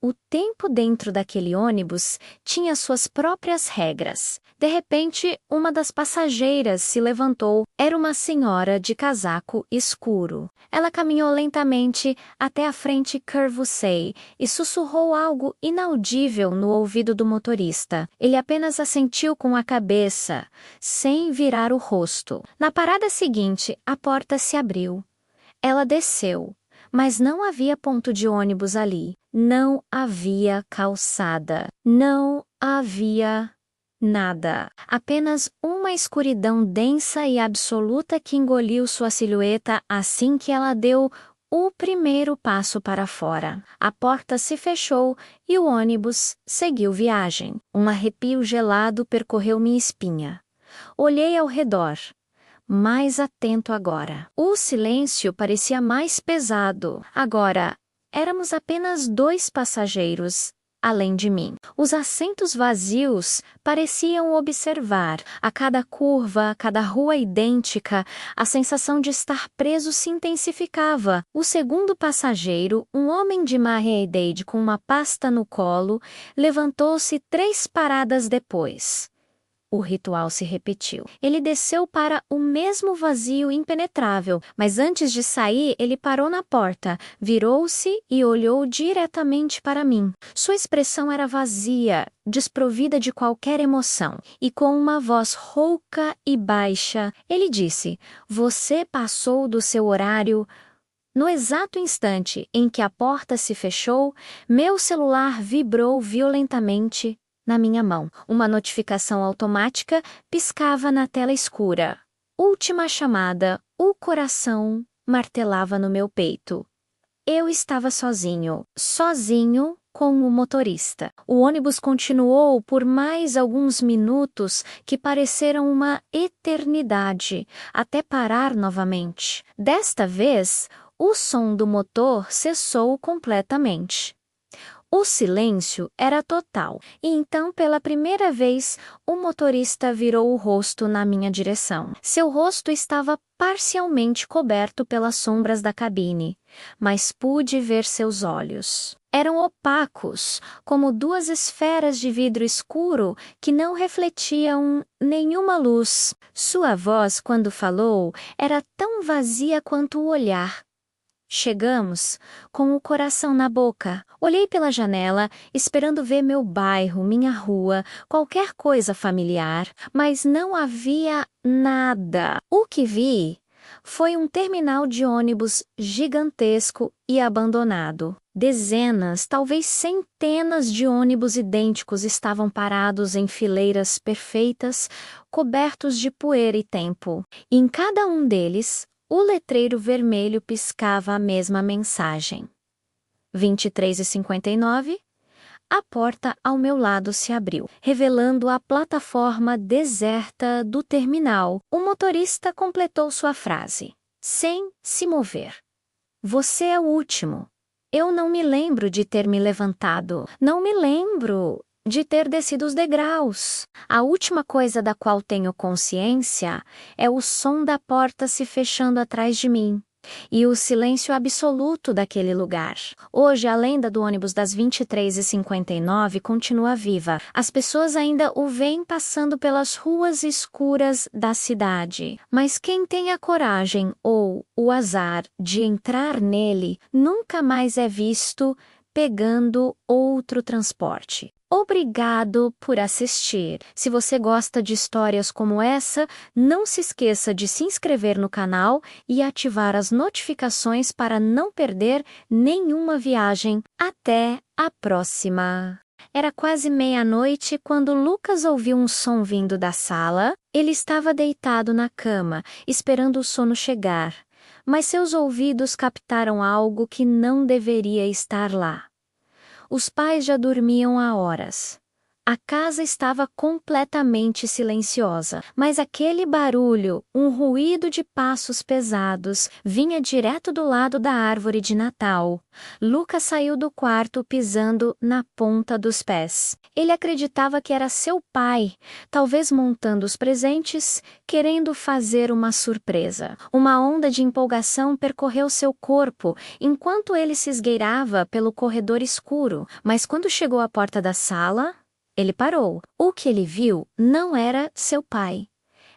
O tempo dentro daquele ônibus tinha suas próprias regras. De repente, uma das passageiras se levantou. Era uma senhora de casaco escuro. Ela caminhou lentamente até a frente Curvusei e sussurrou algo inaudível no ouvido do motorista. Ele apenas assentiu com a cabeça, sem virar o rosto. Na parada seguinte, a porta se abriu. Ela desceu. Mas não havia ponto de ônibus ali. Não havia calçada. Não havia nada. Apenas uma escuridão densa e absoluta que engoliu sua silhueta assim que ela deu o primeiro passo para fora. A porta se fechou e o ônibus seguiu viagem. Um arrepio gelado percorreu minha espinha. Olhei ao redor. Mais atento agora. O silêncio parecia mais pesado. Agora, éramos apenas 2 passageiros, além de mim. Os assentos vazios pareciam observar. A cada curva, a cada rua idêntica, a sensação de estar preso se intensificava. O segundo passageiro, um homem de marreia-idade com uma pasta no colo, levantou-se 3 paradas depois. O ritual se repetiu. Ele desceu para o mesmo vazio impenetrável, mas antes de sair, ele parou na porta, virou-se e olhou diretamente para mim. Sua expressão era vazia, desprovida de qualquer emoção, e com uma voz rouca e baixa, ele disse: "Você passou do seu horário." No exato instante em que a porta se fechou, meu celular vibrou violentamente na minha mão. Uma notificação automática piscava na tela escura. Última chamada. O coração martelava no meu peito. Eu estava sozinho com o motorista. O ônibus continuou por mais alguns minutos que pareceram uma eternidade, até parar novamente. Desta vez, o som do motor cessou completamente. O silêncio era total, e então, pela primeira vez, o motorista virou o rosto na minha direção. Seu rosto estava parcialmente coberto pelas sombras da cabine, mas pude ver seus olhos. Eram opacos, como 2 esferas de vidro escuro que não refletiam nenhuma luz. Sua voz, quando falou, era tão vazia quanto o olhar. Chegamos, com o coração na boca. Olhei pela janela, esperando ver meu bairro, minha rua, qualquer coisa familiar, mas não havia nada. O que vi foi um terminal de ônibus gigantesco e abandonado. Dezenas, talvez centenas de ônibus idênticos estavam parados em fileiras perfeitas, cobertos de poeira e tempo. E em cada um deles, o letreiro vermelho piscava a mesma mensagem: 23h59, a porta ao meu lado se abriu, revelando a plataforma deserta do terminal. O motorista completou sua frase, sem se mover. Você é o último. Eu não me lembro de ter me levantado. Não me lembro de ter descido os degraus. A última coisa da qual tenho consciência é o som da porta se fechando atrás de mim e o silêncio absoluto daquele lugar. Hoje, a lenda do ônibus das 23h59 continua viva. As pessoas ainda o veem passando pelas ruas escuras da cidade. Mas quem tem a coragem ou o azar de entrar nele nunca mais é visto pegando outro transporte. Obrigado por assistir. Se você gosta de histórias como essa, não se esqueça de se inscrever no canal e ativar as notificações para não perder nenhuma viagem. Até a próxima! Era quase meia-noite quando Lucas ouviu um som vindo da sala. Ele estava deitado na cama, esperando o sono chegar, mas seus ouvidos captaram algo que não deveria estar lá. Os pais já dormiam há horas. A casa estava completamente silenciosa, mas aquele barulho, um ruído de passos pesados, vinha direto do lado da árvore de Natal. Lucas saiu do quarto pisando na ponta dos pés. Ele acreditava que era seu pai, talvez montando os presentes, querendo fazer uma surpresa. Uma onda de empolgação percorreu seu corpo enquanto ele se esgueirava pelo corredor escuro, mas quando chegou à porta da sala, ele parou. O que ele viu não era seu pai.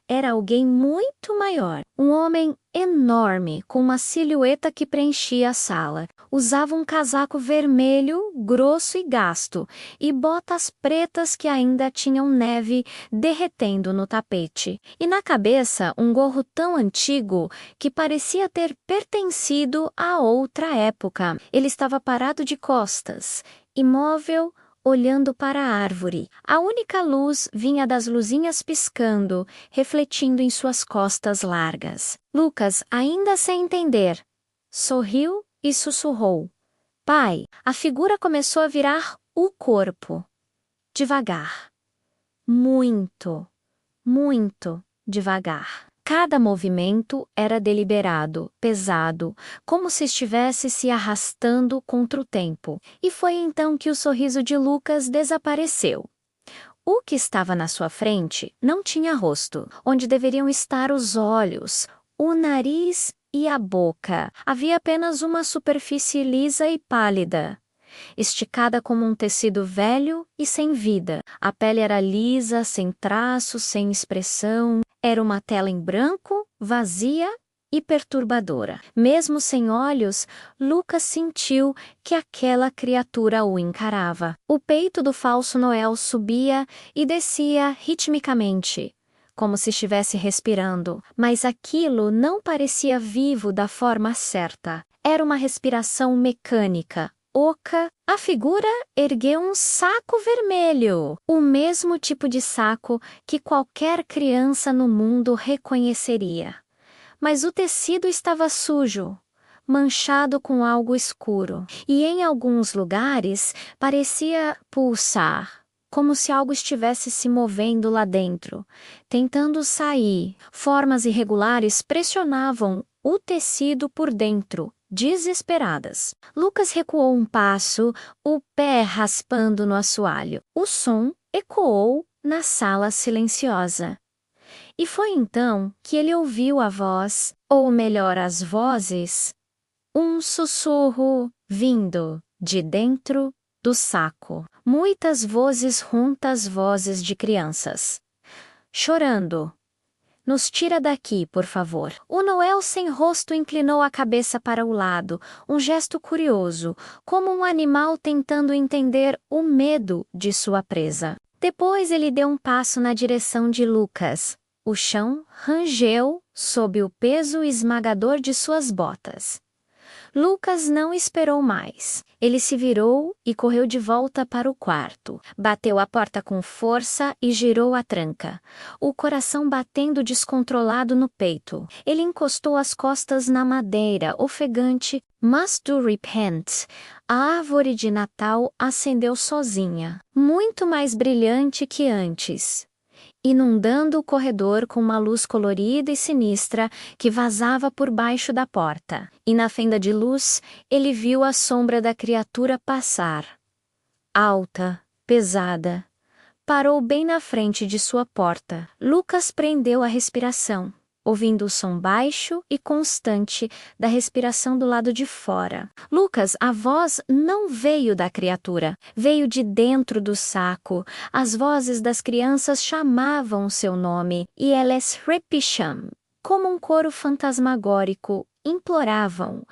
Era alguém muito maior. Um homem enorme, com uma silhueta que preenchia a sala. Usava um casaco vermelho, grosso e gasto, e botas pretas que ainda tinham neve derretendo no tapete. E na cabeça, um gorro tão antigo que parecia ter pertencido a outra época. Ele estava parado de costas, imóvel, olhando para a árvore. A única luz vinha das luzinhas piscando, refletindo em suas costas largas. Lucas, ainda sem entender, sorriu e sussurrou: "Pai." A figura começou a virar o corpo. Devagar. Muito, muito devagar. Cada movimento era deliberado, pesado, como se estivesse se arrastando contra o tempo. E foi então que o sorriso de Lucas desapareceu. O que estava na sua frente não tinha rosto, onde deveriam estar os olhos, o nariz e a boca. Havia apenas uma superfície lisa e pálida, esticada como um tecido velho e sem vida. A pele era lisa, sem traços, sem expressão. Era uma tela em branco, vazia e perturbadora. Mesmo sem olhos, Lucas sentiu que aquela criatura o encarava. O peito do falso Noel subia e descia ritmicamente, como se estivesse respirando, mas aquilo não parecia vivo da forma certa. Era uma respiração mecânica, oca. A figura ergueu um saco vermelho, o mesmo tipo de saco que qualquer criança no mundo reconheceria. Mas o tecido estava sujo, manchado com algo escuro, e em alguns lugares parecia pulsar, como se algo estivesse se movendo lá dentro, tentando sair. Formas irregulares pressionavam o tecido por dentro, desesperadas. Lucas recuou um passo, o pé raspando no assoalho. O som ecoou na sala silenciosa. E foi então que ele ouviu a voz, ou melhor, as vozes, um sussurro vindo de dentro do saco. Muitas vozes juntas, vozes de crianças, chorando. "Nos tira daqui, por favor." O Noel sem rosto inclinou a cabeça para o lado, um gesto curioso, como um animal tentando entender o medo de sua presa. Depois ele deu um passo na direção de Lucas. O chão rangeu sob o peso esmagador de suas botas. Lucas não esperou mais. Ele se virou e correu de volta para o quarto. Bateu a porta com força e girou a tranca, o coração batendo descontrolado no peito. Ele encostou as costas na madeira, ofegante, mas de repente, a árvore de Natal acendeu sozinha, muito mais brilhante que antes, inundando o corredor com uma luz colorida e sinistra que vazava por baixo da porta. E na fenda de luz, ele viu a sombra da criatura passar. Alta, pesada, parou bem na frente de sua porta. Lucas prendeu a respiração, ouvindo o som baixo e constante da respiração do lado de fora. Lucas, a voz não veio da criatura, veio de dentro do saco. As vozes das crianças chamavam seu nome, e elas repetiam, como um coro fantasmagórico, imploravam.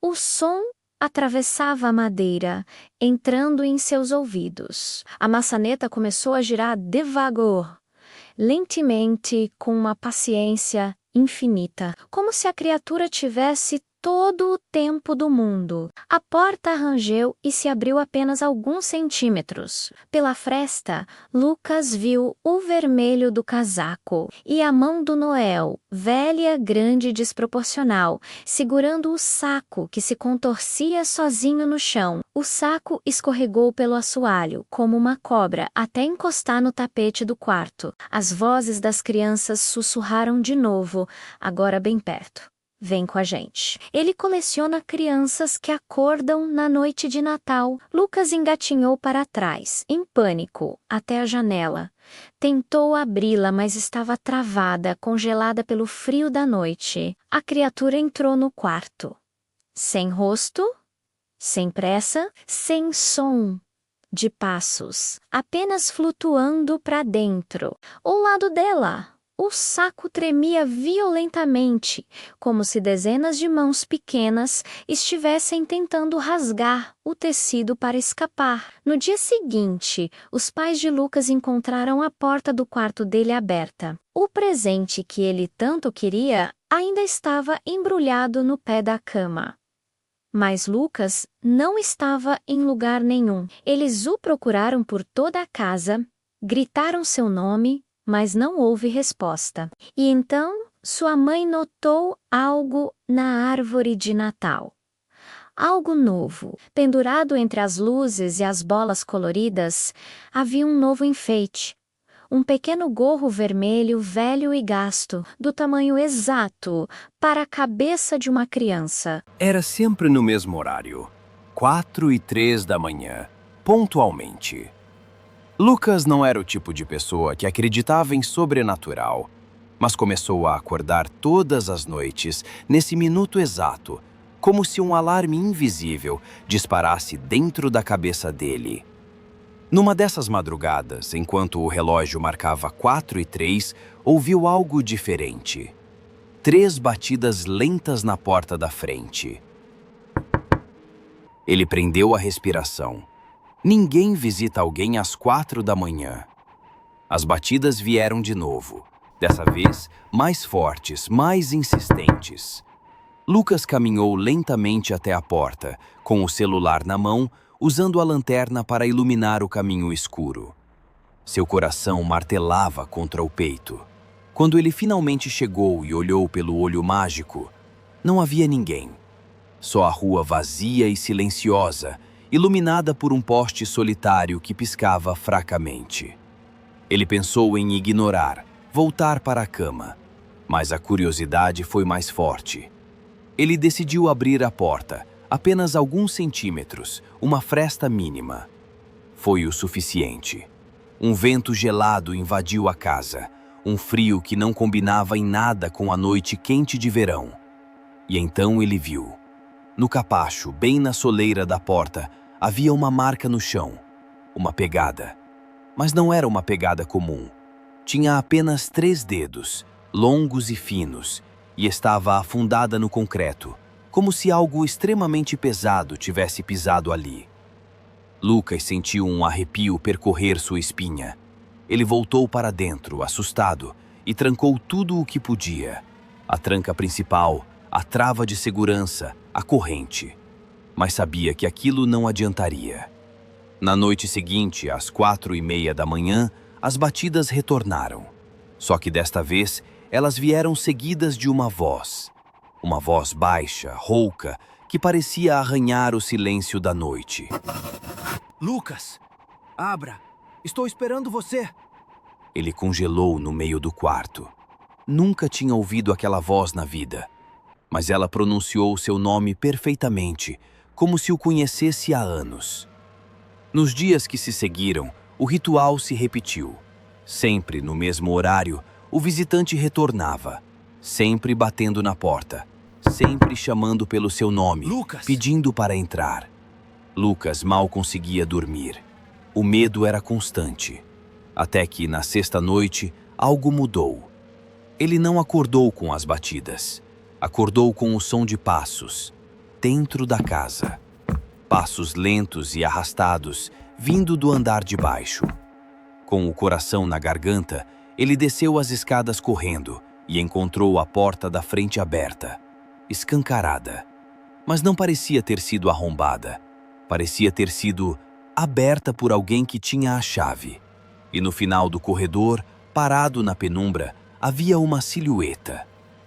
O som atravessava a madeira, entrando em seus ouvidos. A maçaneta começou a girar devagar, lentamente, com uma paciência infinita, como se a criatura tivesse todo o tempo do mundo. A porta rangeu e se abriu apenas alguns centímetros. Pela fresta, Lucas viu o vermelho do casaco e a mão do Noel, velha, grande e desproporcional, segurando o saco que se contorcia sozinho no chão. O saco escorregou pelo assoalho, como uma cobra, até encostar no tapete do quarto. As vozes das crianças sussurraram de novo, agora bem perto. Vem com a gente. Ele coleciona crianças que acordam na noite de Natal. Lucas engatinhou para trás, em pânico, até a janela. Tentou abri-la, mas estava travada, congelada pelo frio da noite. A criatura entrou no quarto. Sem rosto, sem pressa, sem som de passos, apenas flutuando para dentro. Ao lado dela, o saco tremia violentamente, como se dezenas de mãos pequenas estivessem tentando rasgar o tecido para escapar. No dia seguinte, os pais de Lucas encontraram a porta do quarto dele aberta. O presente que ele tanto queria ainda estava embrulhado no pé da cama. Mas Lucas não estava em lugar nenhum. Eles o procuraram por toda a casa, gritaram seu nome, mas não houve resposta. E então, sua mãe notou algo na árvore de Natal. Algo novo. Pendurado entre as luzes e as bolas coloridas, havia um novo enfeite. Um pequeno gorro vermelho, velho e gasto, do tamanho exato para a cabeça de uma criança. Era sempre no mesmo horário, 4:03 da manhã, pontualmente. Lucas não era o tipo de pessoa que acreditava em sobrenatural, mas começou a acordar todas as noites, nesse minuto exato, como se um alarme invisível disparasse dentro da cabeça dele. Numa dessas madrugadas, enquanto o relógio marcava 4:03, ouviu algo diferente. 3 batidas lentas na porta da frente. Ele prendeu a respiração. Ninguém visita alguém às 4 da manhã. As batidas vieram de novo, dessa vez mais fortes, mais insistentes. Lucas caminhou lentamente até a porta, com o celular na mão, usando a lanterna para iluminar o caminho escuro. Seu coração martelava contra o peito. Quando ele finalmente chegou e olhou pelo olho mágico, não havia ninguém. Só a rua vazia e silenciosa, iluminada por um poste solitário que piscava fracamente. Ele pensou em ignorar, voltar para a cama, mas a curiosidade foi mais forte. Ele decidiu abrir a porta, apenas alguns centímetros, uma fresta mínima. Foi o suficiente. Um vento gelado invadiu a casa, um frio que não combinava em nada com a noite quente de verão. E então ele viu. No capacho, bem na soleira da porta, havia uma marca no chão, uma pegada. Mas não era uma pegada comum. Tinha apenas 3 dedos, longos e finos, e estava afundada no concreto, como se algo extremamente pesado tivesse pisado ali. Lucas sentiu um arrepio percorrer sua espinha. Ele voltou para dentro, assustado, e trancou tudo o que podia. A tranca principal, a trava de segurança, a corrente, mas sabia que aquilo não adiantaria. Na noite seguinte, às 4:30 da manhã, as batidas retornaram. Só que desta vez, elas vieram seguidas de uma voz baixa, rouca, que parecia arranhar o silêncio da noite. Lucas, abra! Estou esperando você! Ele congelou no meio do quarto. Nunca tinha ouvido aquela voz na vida, mas ela pronunciou seu nome perfeitamente, como se o conhecesse há anos. Nos dias que se seguiram, o ritual se repetiu. Sempre no mesmo horário, o visitante retornava, sempre batendo na porta, sempre chamando pelo seu nome, Lucas! pedindo para entrar. Lucas mal conseguia dormir. O medo era constante. Até que, na sexta noite, algo mudou. Ele não acordou com as batidas. Acordou com o som de passos, dentro da casa. Passos lentos e arrastados, vindo do andar de baixo. Com o coração na garganta, ele desceu as escadas correndo e encontrou a porta da frente aberta, escancarada. Mas não parecia ter sido arrombada. Parecia ter sido aberta por alguém que tinha a chave. E no final do corredor, parado na penumbra, havia uma silhueta.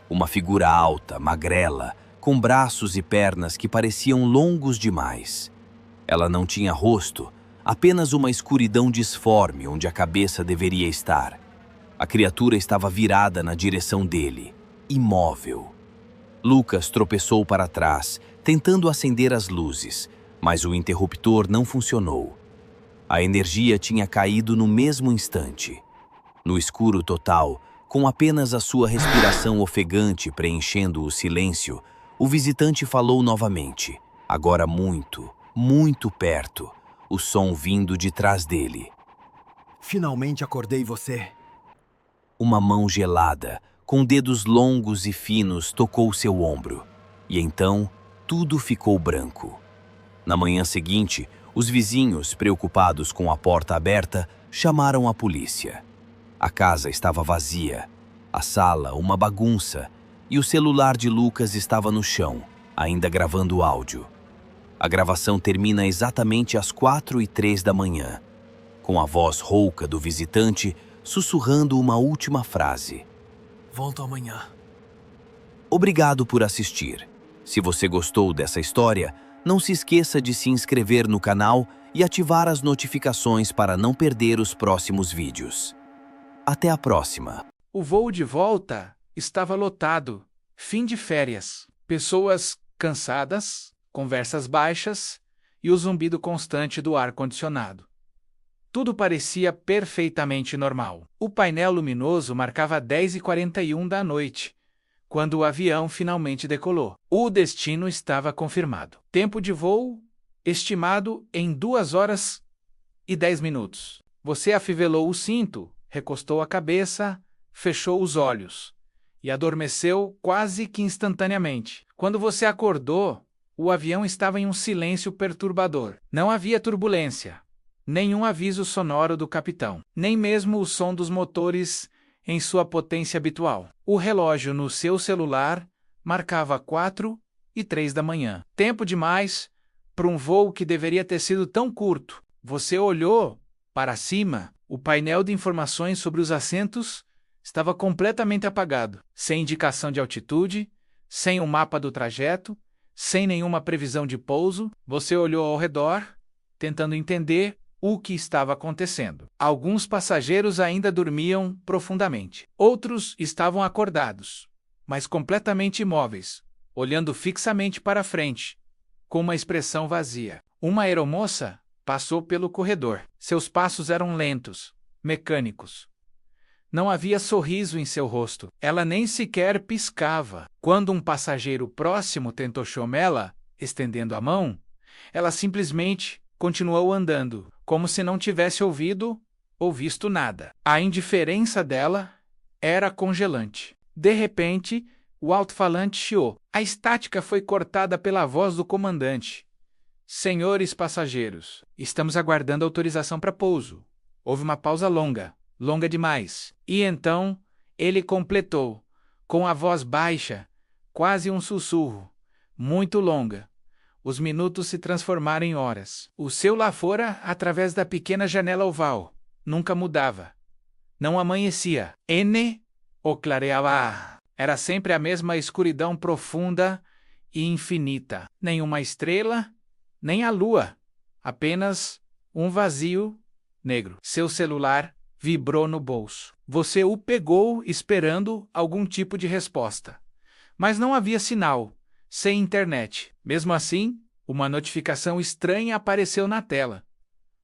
Uma figura alta, magrela, com braços e pernas que pareciam longos demais. Ela não tinha rosto, apenas uma escuridão disforme onde a cabeça deveria estar. A criatura estava virada na direção dele, imóvel. Lucas tropeçou para trás, tentando acender as luzes, mas o interruptor não funcionou. A energia tinha caído no mesmo instante. No escuro total, com apenas a sua respiração ofegante preenchendo o silêncio, o visitante falou novamente, agora muito, muito perto, o som vindo de trás dele. Finalmente acordei você. Uma mão gelada, com dedos longos e finos, tocou seu ombro. E então, tudo ficou branco. Na manhã seguinte, os vizinhos, preocupados com a porta aberta, chamaram a polícia. A casa estava vazia, a sala uma bagunça, e o celular de Lucas estava no chão, ainda gravando áudio. A gravação termina exatamente às 4:03 da manhã, com a voz rouca do visitante sussurrando uma última frase. Volto amanhã. Obrigado por assistir. Se você gostou dessa história, não se esqueça de se inscrever no canal e ativar as notificações para não perder os próximos vídeos. Até a próxima. O voo de volta estava lotado. Fim de férias. Pessoas cansadas, conversas baixas e o zumbido constante do ar-condicionado. Tudo parecia perfeitamente normal. O painel luminoso marcava 10:41 da noite, quando o avião finalmente decolou. O destino estava confirmado. Tempo de voo estimado em 2 horas e 10 minutos. Você afivelou o cinto, recostou a cabeça, fechou os olhos e adormeceu quase que instantaneamente. Quando você acordou, o avião estava em um silêncio perturbador. Não havia turbulência, nenhum aviso sonoro do capitão, nem mesmo o som dos motores em sua potência habitual. O relógio no seu celular marcava 4:03 da manhã. Tempo demais para um voo que deveria ter sido tão curto. Você olhou para cima. O painel de informações sobre os assentos estava completamente apagado, sem indicação de altitude, sem um mapa do trajeto, sem nenhuma previsão de pouso. Você olhou ao redor, tentando entender o que estava acontecendo. Alguns passageiros ainda dormiam profundamente. Outros estavam acordados, mas completamente imóveis, olhando fixamente para frente, com uma expressão vazia. Uma aeromoça passou pelo corredor. Seus passos eram lentos, mecânicos. Não havia sorriso em seu rosto. Ela nem sequer piscava. Quando um passageiro próximo tentou chamá-la, estendendo a mão, ela simplesmente continuou andando, como se não tivesse ouvido ou visto nada. A indiferença dela era congelante. De repente, o alto-falante chiou. A estática foi cortada pela voz do comandante. Senhores passageiros, estamos aguardando autorização para pouso. Houve uma pausa longa, longa demais. E então, ele completou, com a voz baixa, quase um sussurro. muito longa. Os minutos se transformaram em horas. O seu lá fora, através da pequena janela oval, nunca mudava. Não amanhecia. O clareava A. Era sempre a mesma escuridão profunda e infinita. Nenhuma estrela, nem a lua. Apenas um vazio negro. Seu celular vibrou no bolso. Você o pegou esperando algum tipo de resposta. Mas não havia sinal, sem internet. Mesmo assim, uma notificação estranha apareceu na tela.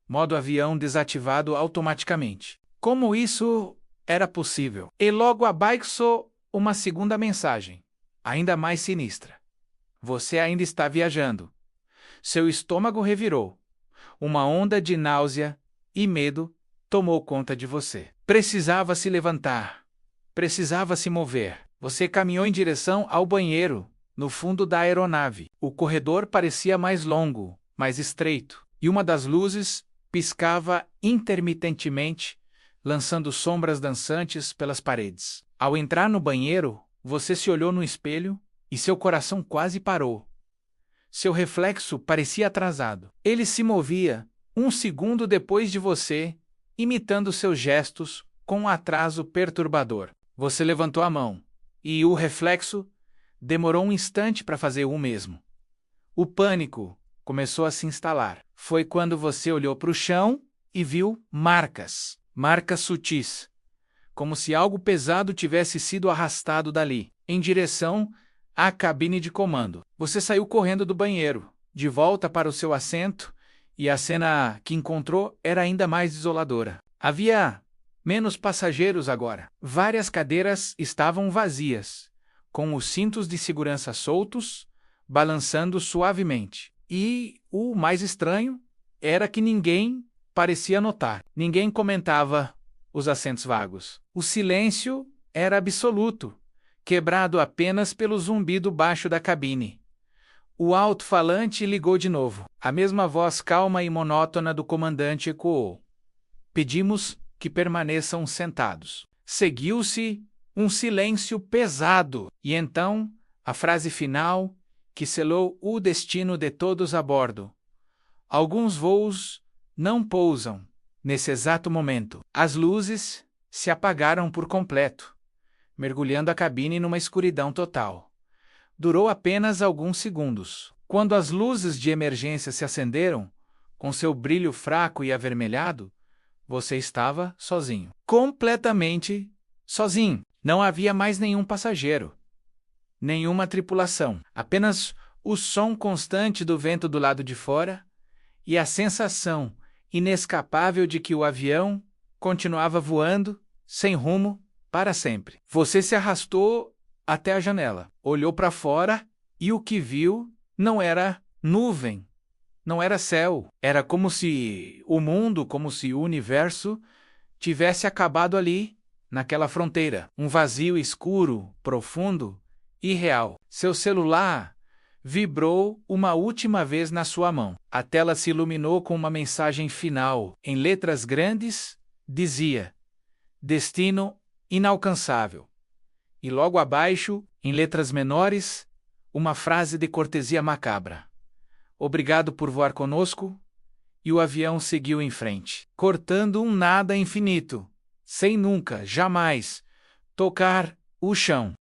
Modo avião desativado automaticamente. Como isso era possível? E logo abaixo, uma segunda mensagem, ainda mais sinistra. Você ainda está viajando. Seu estômago revirou. Uma onda de náusea e medo tomou conta de você. Precisava se levantar. Precisava se mover. Você caminhou em direção ao banheiro, no fundo da aeronave. O corredor parecia mais longo, mais estreito, e uma das luzes piscava intermitentemente, lançando sombras dançantes pelas paredes. Ao entrar no banheiro, você se olhou no espelho e seu coração quase parou. Seu reflexo parecia atrasado. Ele se movia um segundo depois de você, imitando seus gestos com um atraso perturbador. Você levantou a mão, e o reflexo demorou um instante para fazer o mesmo. O pânico começou a se instalar. Foi quando você olhou para o chão e viu marcas. Marcas sutis, como se algo pesado tivesse sido arrastado dali, em direção à cabine de comando. Você saiu correndo do banheiro, de volta para o seu assento, e a cena que encontrou era ainda mais desoladora. Havia menos passageiros agora. Várias cadeiras estavam vazias, com os cintos de segurança soltos, balançando suavemente. E o mais estranho era que ninguém parecia notar. Ninguém comentava os assentos vagos. O silêncio era absoluto, quebrado apenas pelo zumbido baixo da cabine. O alto-falante ligou de novo. A mesma voz calma e monótona do comandante ecoou. Pedimos que permaneçam sentados. Seguiu-se um silêncio pesado, e então a frase final que selou o destino de todos a bordo. Alguns voos não pousam nesse exato momento. As luzes se apagaram por completo, mergulhando a cabine numa escuridão total. Durou apenas alguns segundos. Quando as luzes de emergência se acenderam, com seu brilho fraco e avermelhado, você estava sozinho. Completamente sozinho. Não havia mais nenhum passageiro, nenhuma tripulação. Apenas o som constante do vento do lado de fora e a sensação inescapável de que o avião continuava voando, sem rumo, para sempre. Você se arrastou até a janela, olhou para fora e o que viu não era nuvem, não era céu. Era como se o mundo, como se o universo tivesse acabado ali, naquela fronteira. Um vazio escuro, profundo e real. Seu celular vibrou uma última vez na sua mão. A tela se iluminou com uma mensagem final. Em letras grandes, dizia: Destino inalcançável. E logo abaixo, em letras menores, uma frase de cortesia macabra: Obrigado por voar conosco. E o avião seguiu em frente, cortando um nada infinito, sem nunca, jamais, tocar o chão.